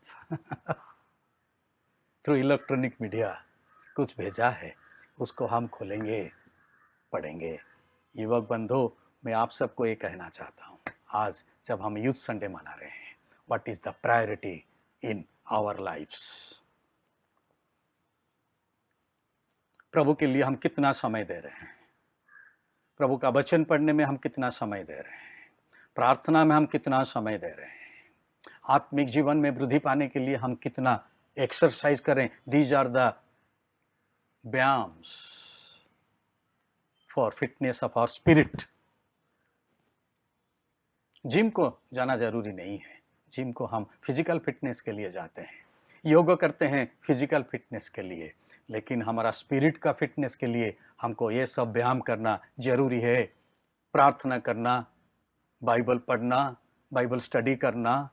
through electronic media कुछ भेजा है, उसको हम खोलेंगे, पढ़ेंगे। युवक बंधु, मैं आप सबको ये कहना चाहता हूँ, आज जब हम यूथ संडे मना रहे हैं, what is the priority in our lifes? प्रभु के लिए हम कितना समय दे रहे हैं? प्रभु का वचन पढ़ने में हम कितना समय दे रहे हैं? प्रार्थना में हम कितना समय दे रहे हैं? आत्मिक जीवन में वृद्धि पाने के लिए हम कितना एक्सरसाइज करें? दीज आर द व्यायाम्स for fitness of our spirit. Gym को जाना जरूरी नहीं है, जिम को हम फिजिकल फिटनेस के लिए जाते हैं, योग करते हैं फिजिकल फिटनेस के लिए, लेकिन हमारा स्पिरिट का फिटनेस के लिए हमको ये सब व्यायाम करना जरूरी है। प्रार्थना करना, बाइबल पढ़ना, बाइबल स्टडी करना,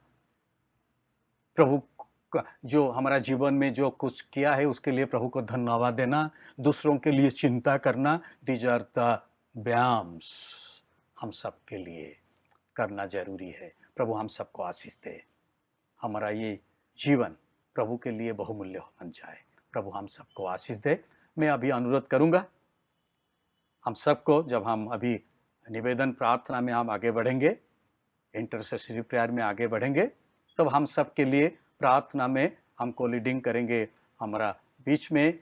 प्रभु का जो हमारा जीवन में जो कुछ किया है उसके लिए प्रभु को धन्यवाद देना, दूसरों के लिए चिंता करना, दीज आर द व्यायाम्स हम सब के लिए करना जरूरी है। प्रभु हम सबको आशीष दे, हमारा ये जीवन प्रभु के लिए बहुमूल्य बन जाए। प्रभु हम सबको आशीष दे। मैं अभी अनुरोध करूंगा हम सबको, जब हम अभी निवेदन प्रार्थना में हम आगे बढ़ेंगे, इंटरसेसरी प्रेयर में आगे बढ़ेंगे, तब हम सब के लिए प्रार्थना में हमको लीडिंग करेंगे हमारा बीच में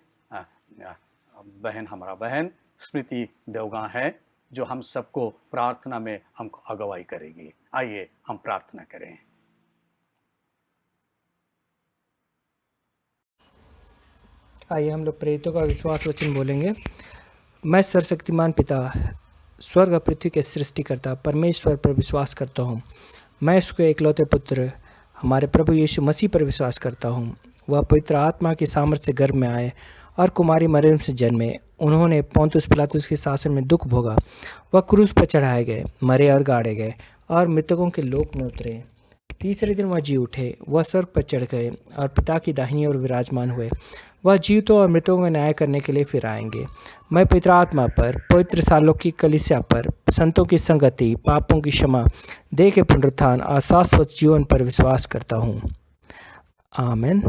हमारा बहन स्मृति देवगा है, जो हम सबको प्रार्थना में हमको अगुवाई करेगी। आइए हम प्रार्थना करें। आइए हम लोग प्रेरितों का विश्वास वचन बोलेंगे। मैं सर्वशक्तिमान पिता, स्वर्ग और पृथ्वी के सृष्टिकर्ता परमेश्वर पर विश्वास करता हूँ। मैं उसके इकलौते पुत्र हमारे प्रभु यीशु मसीह पर विश्वास करता हूँ। वह पवित्र आत्मा की सामर्थ्य से गर्भ में आए और कुमारी मरियम से जन्मे। उन्होंने पोंतुस पिलातुस के शासन में दुख भोगा। वह क्रूस पर चढ़ाए गए, मरे और गाड़े गए और मृतकों के लोक में उतरे। तीसरे दिन वह जी उठे। वह स्वर्ग पर चढ़ गए और पिता की दाहिनी ओर विराजमान हुए। वह जीवितों और मृतों का न्याय करने के लिए फिर आएंगे। मैं पवित्र आत्मा पर, पवित्र सार्वलौकिक कलीसिया पर, संतों की संगति, पापों की क्षमा, देह के पुनरुत्थान और शाश्वत जीवन पर विश्वास करता हूँ। आमीन।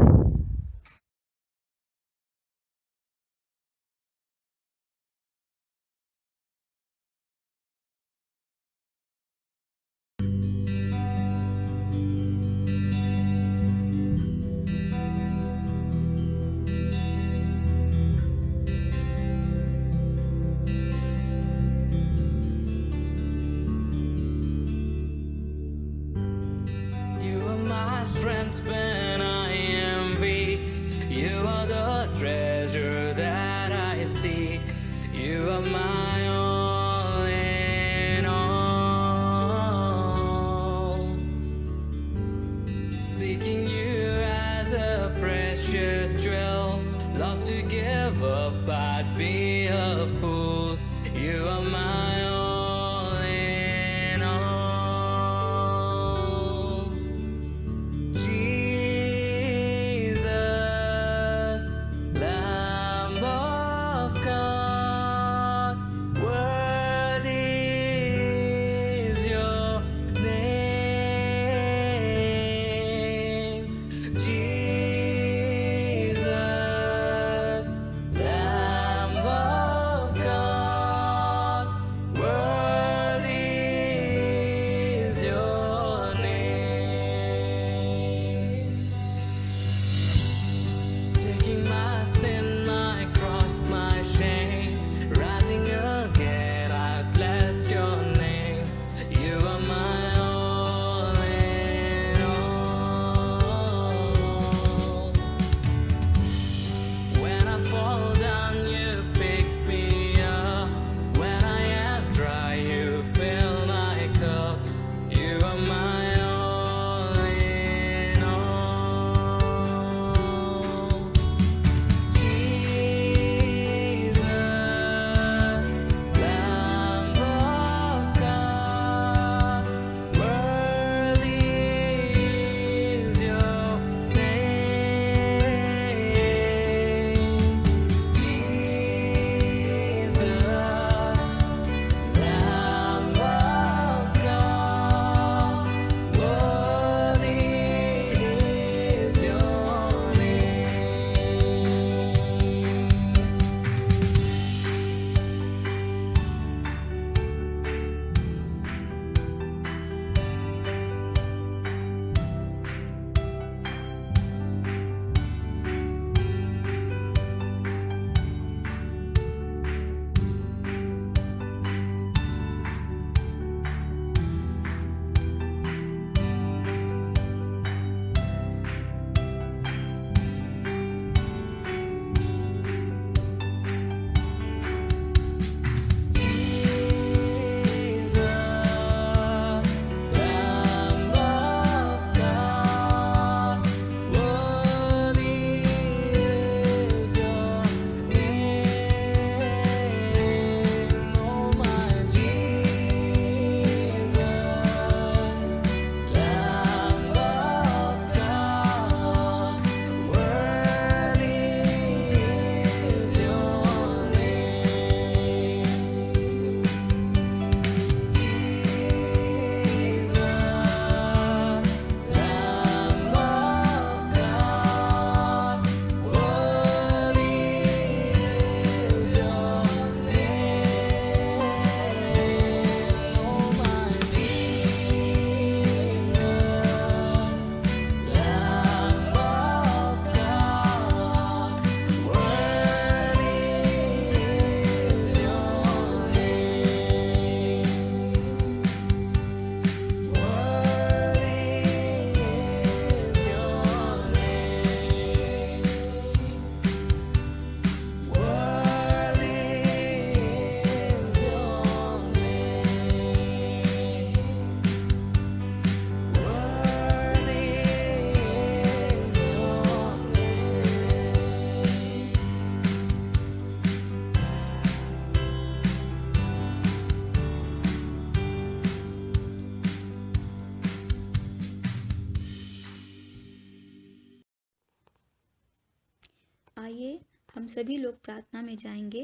आइए हम सभी लोग प्रार्थना में जाएंगे,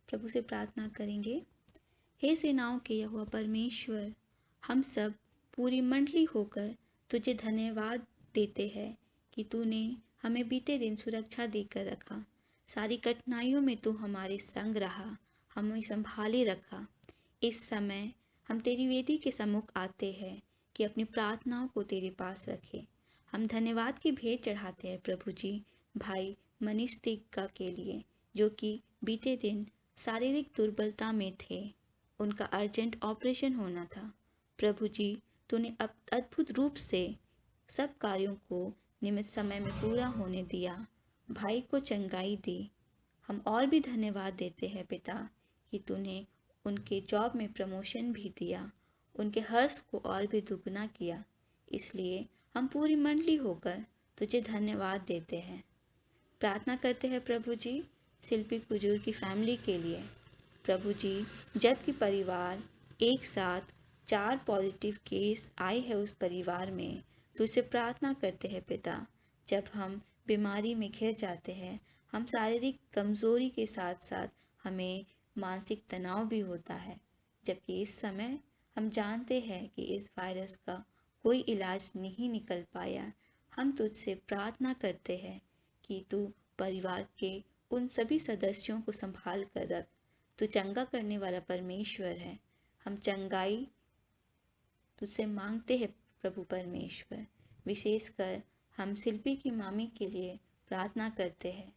प्रभु से प्रार्थना करेंगे। हे सेनाओं के यहोवा परमेश्वर, हम सब पूरी मंडली होकर तुझे धन्यवाद देते हैं कि तूने हमें बीते दिन सुरक्षा देकर रखा। सारी कठिनाइयों में तू हमारे संग रहा, हमें संभाले रखा। इस समय हम तेरी वेदी के सम्मुख आते हैं कि अपनी प्रार्थनाओं को तेरे पास रखें। हम धन्यवाद की भेंट चढ़ाते हैं प्रभु जी भाई मनीष तिग्गा के लिए, जो कि बीते दिन शारीरिक दुर्बलता में थे। उनका अर्जेंट ऑपरेशन होना था। प्रभु जी, तूने अद्भुत रूप से सब कार्यों को नियमित समय में पूरा होने दिया, भाई को चंगाई दी। हम और भी धन्यवाद देते हैं पिता कि तूने उनके जॉब में प्रमोशन भी दिया, उनके हर्ष को और भी दुगना किया। इसलिए हम पूरी मंडली होकर तुझे धन्यवाद देते हैं। प्रार्थना करते हैं प्रभु जी शिल्पी कुजूर की फैमिली के लिए। प्रभु जी, जबकि परिवार एक साथ 4 पॉजिटिव केस आए हैं उस परिवार में, तुझसे प्रार्थना करते हैं पिता। जब हम बीमारी में घिर जाते हैं, हम शारीरिक कमजोरी के साथ साथ हमें मानसिक तनाव भी होता है, जबकि इस समय हम जानते हैं कि इस वायरस का कोई इलाज नहीं निकल पाया। हम तुझसे प्रार्थना करते हैं कि तू परिवार के उन सभी सदस्यों को संभाल कर रख। तू चंगा करने वाला परमेश्वर है। हम चंगाई तुझसे मांगते हैं प्रभु परमेश्वर। विशेषकर हम शिल्पी की मामी के लिए प्रार्थना करते हैं,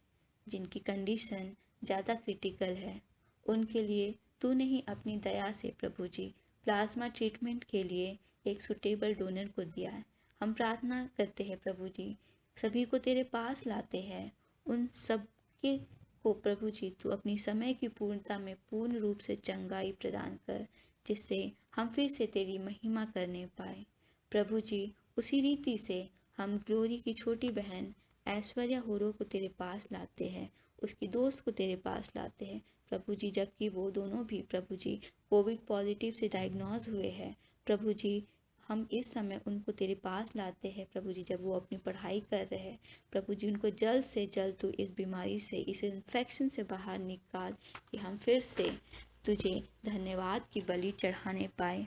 जिनकी कंडीशन ज़्यादा क्रिटिकल है। उनके लिए तूने ही अपनी दया से प्रभु जी प्लाज्मा ट्रीटमेंट के लिए एक सुटेबल डोनर को दिया है। हम प्रार्थना करते हैं प्रभु जी, सभी को तेरे पास लाते हैं। उन सब के को प्रभु जी तू अपनी समय की पूर्णता में पूर्ण रूप से चंगाई प्रदान कर, जिससे हम फिर से तेरी महिमा करने पाए। प्रभु जी, उसी रीति से हम ग्लोरी की छोटी बहन ऐश्वर्या होरो को तेरे पास लाते हैं, उसकी दोस्त को तेरे पास लाते हैं प्रभु जी, जबकि वो दोनों भी प्रभु जी कोविड पॉजिटिव से डायग्नोज हुए हैं। प्रभु जी, हम इस समय उनको तेरे पास लाते हैं प्रभु जी, जब वो अपनी पढ़ाई कर रहे हैं। प्रभु जी, उनको जल्द से जल्द तू इस बीमारी से, इस इन्फेक्शन से बाहर निकाल कि हम फिर से तुझे धन्यवाद की बलि चढ़ाने पाए।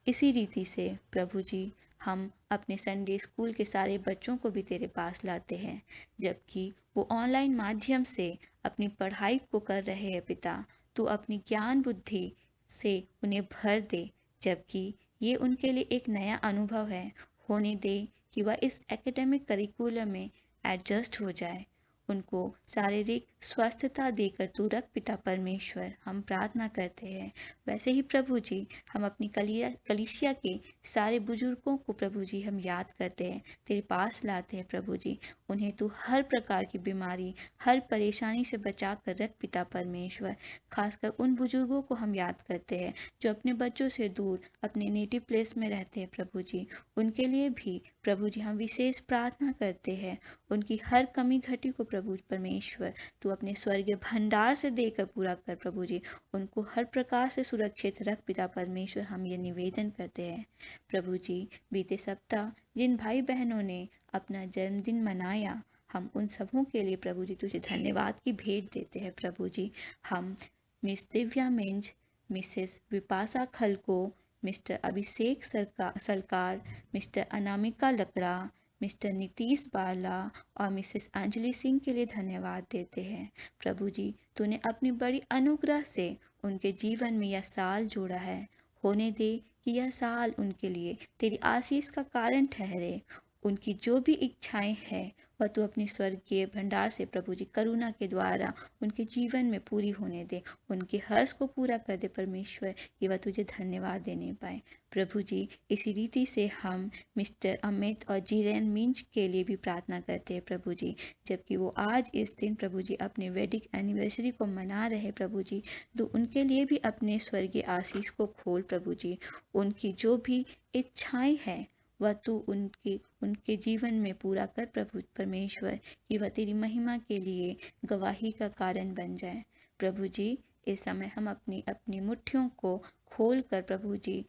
इसी रीति से प्रभु जी, हम अपने संडे स्कूल के सारे बच्चों को भी तेरे पास लाते हैं, जबकि वो ऑनलाइन माध्यम से अपनी पढ़ाई को कर रहे हैं पिता। तू अपनी ज्ञान बुद्धि से उन्हें भर दे, जबकि ये उनके लिए एक नया अनुभव है। होने दे कि वह इस एकेडमिक करिकुलम में एडजस्ट हो जाए। उनको शारीरिक स्वस्थता देकर तू रख पिता परमेश्वर, हम प्रार्थना करते हैं। वैसे ही प्रभु जी, हम अपनी कलीसिया के सारे बुजुर्गों को प्रभु जी हम याद करते हैं, तेरे पास लाते हैं प्रभु जी। उन्हें तू हर प्रकार की बीमारी, हर परेशानी से बचा कर रख पिता परमेश्वर। खासकर उन बुजुर्गों को हम याद करते हैं जो अपने बच्चों से दूर अपने नेटिव प्लेस में रहते हैं प्रभु जी। उनके लिए भी प्रभु जी हम विशेष प्रार्थना करते हैं। उनकी हर कमी घटी को प्रभु परमेश्वर तू अपने स्वर्गीय भंडार से देकर पूरा कर प्रभु जी। उनको हर प्रकार से सुरक्षित रख पिता परमेश्वर, हम ये निवेदन करते हैं प्रभु जी। बीते सप्ताह जिन भाई बहनों ने अपना जन्मदिन मनाया, हम उन सबों के लिए प्रभु जी तुझे धन्यवाद की भेंट देते हैं प्रभु जी। हम मिस दिव्या मिंज, मिसेस विपाशा खलको, Mr Abhishek Sarkar, Mr Anamika Lakra, Mr Nitish Barla और मिसेस अंजलि सिंह के लिए धन्यवाद देते हैं प्रभु जी। तूने अपनी बड़ी अनुग्रह से उनके जीवन में यह साल जोड़ा है। होने दे कि यह साल उनके लिए तेरी आशीष का कारण ठहरे। उनकी जो भी इच्छाएं हैं वह तू अपने स्वर्गीय भंडार से प्रभु जी करुणा के द्वारा उनके जीवन में पूरी होने दे। उनके हर्ष को पूरा कर दे परमेश्वर, कि वह तुझे धन्यवाद देने पाए प्रभु जी। इसी रीति से हम मिस्टर अमित और जीरेन मिंज के लिए भी प्रार्थना करते हैं प्रभु जी, जबकि वो आज इस दिन प्रभु जी अपने वेडिंग एनिवर्सरी को मना रहे प्रभु जी। तो उनके लिए भी अपने स्वर्गीय आशीष को खोल प्रभु जी। उनकी जो भी इच्छाएं हैं वह तू उनके जीवन में पूरा कर प्रभु परमेश्वर, कि वह तेरी महिमा के लिए गवाही का कारण बन जाए प्रभु जी। इस समय हम अपनी अपनी मुट्ठियों को खोल कर प्रभु जी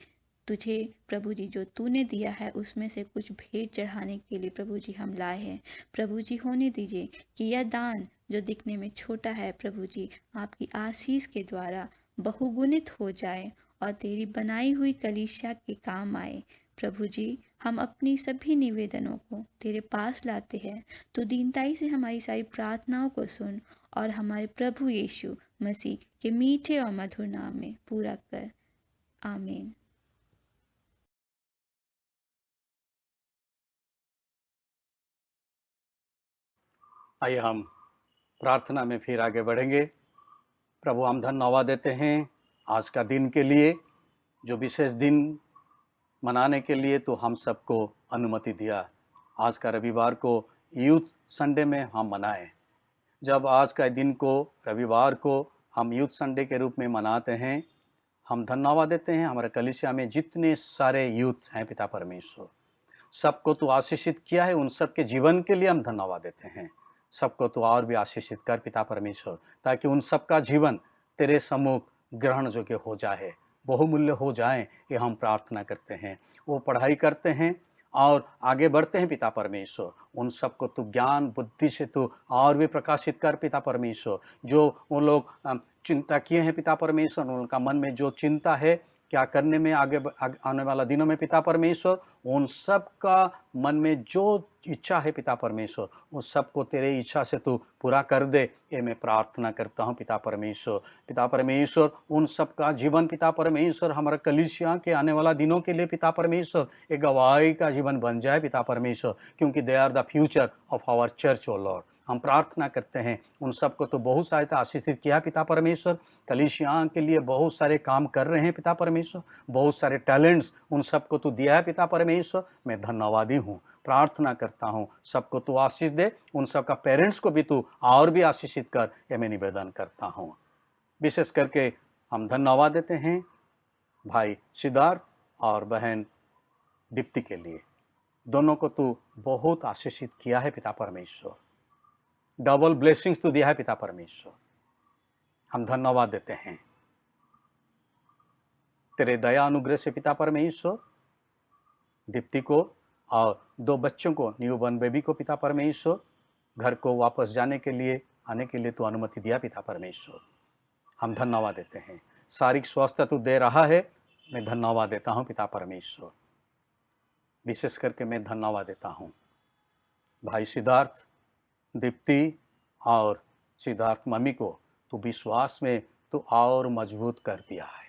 तुझे प्रभु जी जो तूने दिया है उसमें से कुछ भेंट चढ़ाने के लिए प्रभु जी हम लाए हैं। प्रभु जी होने दीजिए कि यह दान जो दिखने में छोटा है प्रभु जी आपकी आशीष के द्वारा बहुगुणित हो जाए और तेरी बनाई हुई कलीसिया के काम आए। प्रभु जी हम अपनी सभी निवेदनों को तेरे पास लाते हैं। तू दीनताई से हमारी सारी प्रार्थनाओं को सुन और हमारे प्रभु यीशु मसीह के मीठे और मधुर नाम में पूरा कर। आमीन। आइए हम प्रार्थना में फिर आगे बढ़ेंगे। प्रभु हम धन्यवाद देते हैं आज का दिन के लिए, जो विशेष दिन मनाने के लिए तो हम सबको अनुमति दिया। आज का रविवार को यूथ संडे में हम मनाएं। जब आज का दिन को रविवार को हम यूथ संडे के रूप में मनाते हैं, हम धन्यवाद देते हैं हमारे कलीसिया में जितने सारे यूथ हैं पिता परमेश्वर, सबको तो आशीषित किया है, उन सब के जीवन के लिए हम धन्यवाद देते हैं। सबको तो और भी आशीषित कर पिता परमेश्वर, ताकि उन सब का जीवन तेरे सम्मुख ग्रहण योग्य हो जाए, बहुमूल्य हो जाए, ये हम प्रार्थना करते हैं। वो पढ़ाई करते हैं और आगे बढ़ते हैं पिता परमेश्वर, उन सबको तू ज्ञान बुद्धि से तू और भी प्रकाशित कर पिता परमेश्वर। जो वो लोग चिंता किए हैं पिता परमेश्वर, उनका मन में जो चिंता है क्या करने में आगे आने वाला दिनों में पिता परमेश्वर, उन सब का मन में जो इच्छा है पिता परमेश्वर, उन सबको तेरे इच्छा से तू पूरा कर दे, ये मैं प्रार्थना करता हूँ पिता परमेश्वर। पिता परमेश्वर उन सब का जीवन पिता परमेश्वर हमारा कलीसिया के आने वाला दिनों के लिए पिता परमेश्वर एक गवाही का जीवन बन जाए पिता परमेश्वर, क्योंकि they are the future of our church O Lord. हम प्रार्थना करते हैं उन सबको तो बहुत सहायता आशीषित किया पिता परमेश्वर। कलीसिया के लिए बहुत सारे काम कर रहे हैं पिता परमेश्वर, बहुत सारे टैलेंट्स उन सबको तो दिया है पिता परमेश्वर। मैं धन्यवादी हूँ, प्रार्थना करता हूँ सबको तू आशीष दे, उन सब का पेरेंट्स को भी तू और भी आशीषित कर, ये मैं निवेदन करता हूँ। विशेष करके हम धन्यवाद देते हैं भाई सिद्धार्थ और बहन दीप्ति के लिए, दोनों को तू बहुत आशीषित किया है पिता परमेश्वर, डबल ब्लेसिंग्स तो दिया है पिता परमेश्वर। हम धन्यवाद देते हैं तेरे दया अनुग्रह से पिता परमेश्वर। दीप्ति को और 2 बच्चों को, न्यूबॉर्न बेबी को पिता परमेश्वर घर को वापस जाने के लिए आने के लिए तो अनुमति दिया पिता परमेश्वर। हम धन्यवाद देते हैं, शारीरिक स्वास्थ्य तो दे रहा है, मैं धन्यवाद देता हूँ पिता परमेश्वर। विशेष करके मैं धन्यवाद देता हूँ भाई सिद्धार्थ, दीप्ति और सिद्धार्थ मम्मी को तो विश्वास में तो और मजबूत कर दिया है।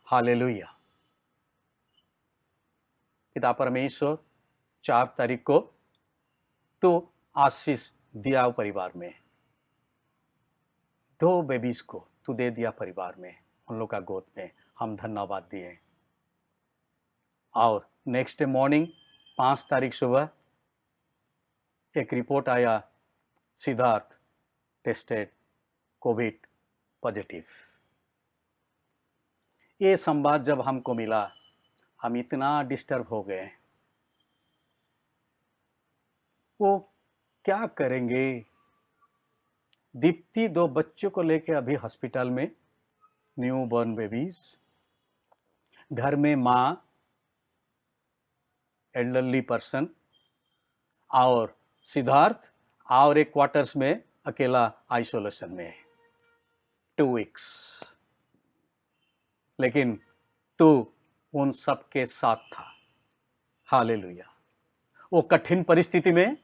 हालेलुया। पिता परमेश्वर 4 तारीख को तो आशीष दिया परिवार में, 2 बेबीज को तू दे दिया परिवार में, उन लोग का गोद में हम धन्यवाद दिए। और नेक्स्ट डे मॉर्निंग 5 तारीख सुबह एक रिपोर्ट आया, सिद्धार्थ टेस्टेड कोविड पॉजिटिव। ये संवाद जब हमको मिला हम इतना डिस्टर्ब हो गए, वो क्या करेंगे। दीप्ति 2 बच्चों को लेके अभी हॉस्पिटल में, न्यू बॉर्न बेबीज, घर में माँ, एल्डरली पर्सन और सिद्धार्थ और एक क्वार्टर्स में अकेला आइसोलेशन में 2 वीक्स। लेकिन तू उन सब के साथ था। हालेलुया। वो कठिन परिस्थिति में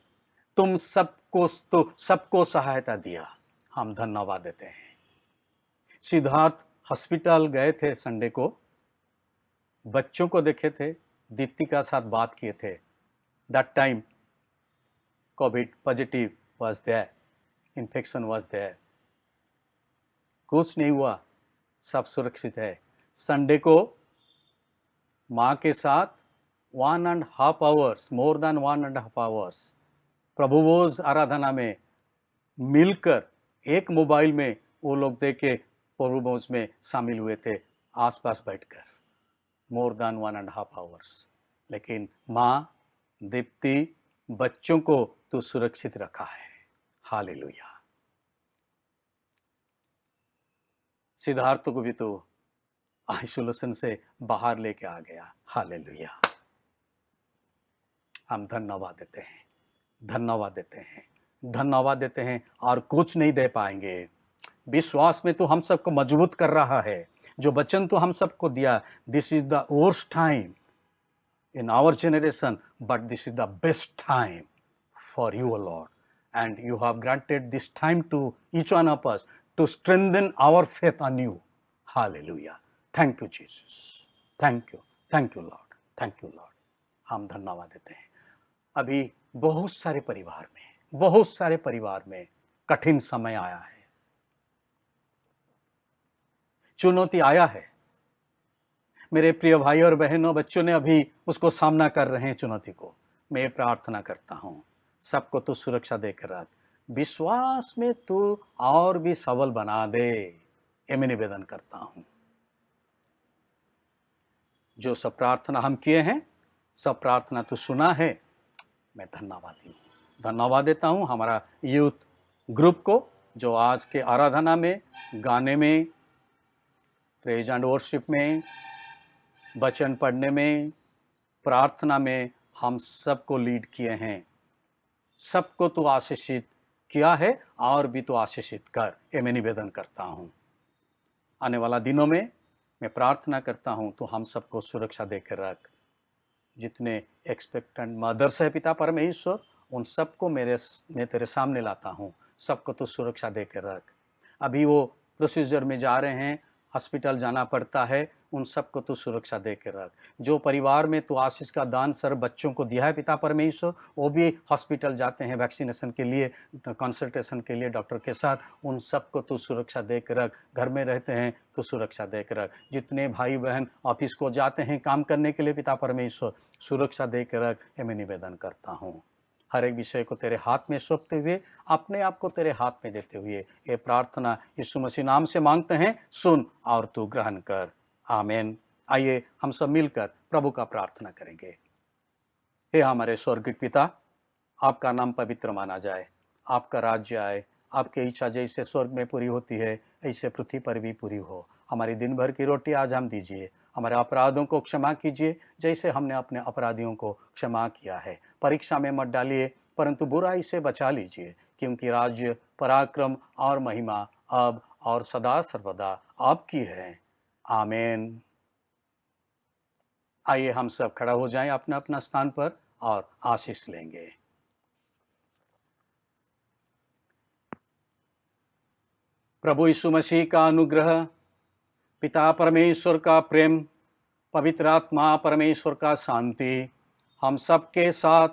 तुम सबको सहायता दिया, हम धन्यवाद देते हैं। सिद्धार्थ हॉस्पिटल गए थे संडे को, बच्चों को देखे थे, दीप्ति का साथ बात किए थे। That time Covid positive was there, infection was there, कुछ नहीं हुआ, सब सुरक्षित है। संडे को माँ के साथ 1.5 hours, more than 1.5 hours प्रभु भोज आराधना में मिलकर एक मोबाइल में वो लोग देखे प्रभु भोज में शामिल हुए थे, आसपास बैठकर, मोर देन 1.5 hours। लेकिन माँ, दीप्ति, बच्चों को तो सुरक्षित रखा है। हालेलुया। सिद्धार्थ को भी तो आइसोलेशन से बाहर लेके आ गया। हालेलुया। हम धन्यवाद देते हैं, धन्यवाद देते हैं, धन्यवाद देते हैं। और कुछ नहीं दे पाएंगे। विश्वास में तो हम सबको मजबूत कर रहा है। जो वचन तो हम सबको दिया, this is the worst time in our generation, but this is the best time for you, O Lord. And you have granted this time to each one of us to strengthen our faith on you. Hallelujah. Thank you, Jesus. Thank you. Thank you, Lord. Thank you, Lord. हम धन्यवाद देते हैं। अभी बहुत सारे परिवार में कठिन समय आया है, चुनौती आया है। मेरे प्रिय भाई और बहनों, बच्चों ने अभी उसको सामना कर रहे हैं चुनौती को। मैं प्रार्थना करता हूँ, सबको तू सुरक्षा देकर रख, विश्वास में तू और भी सबल बना दे, ये मैं निवेदन करता हूँ। जो सब प्रार्थना हम किए हैं, सब प्रार्थना तू सुना है, मैं धन्यवादी हूँ। धन्यवाद देता हूँ हमारा यूथ ग्रुप को, जो आज के आराधना में, गाने में, प्रेज एंड वर्शिप में, वचन पढ़ने में, प्रार्थना में हम सबको लीड किए हैं। सबको तो आशीषित किया है और भी तो आशीषित कर, ये मैं निवेदन करता हूँ। आने वाला दिनों में मैं प्रार्थना करता हूँ तो हम सबको सुरक्षा देकर रख। जितने एक्सपेक्टेंट मदर्स है पिता परमेश्वर, उन सबको मैं तेरे सामने लाता हूँ। सबको तो सुरक्षा देकर रख। अभी वो प्रोसीजर में जा रहे हैं, हॉस्पिटल जाना पड़ता है, उन सबको तो सुरक्षा दे के रख। जो परिवार में तो आशीष का दान सर बच्चों को दिया है पिता परमेश्वर, वो भी हॉस्पिटल जाते हैं वैक्सीनेशन के लिए, कंसल्टेशन के लिए डॉक्टर के साथ, उन सबको तो सुरक्षा दे के रख। घर में रहते हैं तो सुरक्षा दे के रख। जितने भाई बहन ऑफिस को जाते हैं काम करने के लिए पिता परमेश्वर, सुरक्षा दे के रख, ये मैं निवेदन करता हूँ। हर एक विषय को तेरे हाथ में सौंपते हुए, अपने आप को तेरे हाथ में देते हुए, ये प्रार्थना यीशु मसीह नाम से मांगते हैं, सुन और तू ग्रहण कर। आमीन। आइए हम सब मिलकर प्रभु का प्रार्थना करेंगे। हे हमारे स्वर्गीय पिता, आपका नाम पवित्र माना जाए, आपका राज्य आए, आपकी इच्छा जैसे स्वर्ग में पूरी होती है ऐसे पृथ्वी पर भी पूरी हो। हमारी दिन भर की रोटी आज हम दीजिए। हमारे अपराधों को क्षमा कीजिए जैसे हमने अपने अपराधियों को क्षमा किया है। परीक्षा में मत डालिए परंतु बुराई से बचा लीजिए, क्योंकि राज्य, पराक्रम और महिमा अब और सदा सर्वदा आपकी है। आमीन। आइए हम सब खड़ा हो जाएं अपना अपना स्थान पर और आशीष लेंगे। प्रभु यीशु मसीह का अनुग्रह, पिता परमेश्वर का प्रेम, पवित्र आत्मा परमेश्वर का शांति हम सबके साथ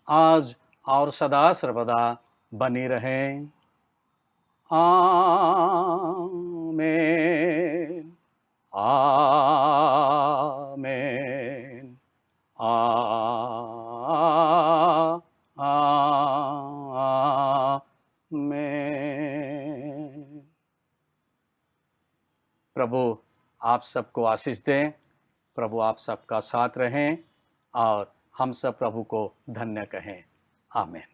आज और सदा सर्वदा बनी रहे। आमीन। आमीन। आमीन। प्रभु आप सबको आशीष दें, प्रभु आप सबका साथ रहें और हम सब प्रभु को धन्य कहें। आमीन।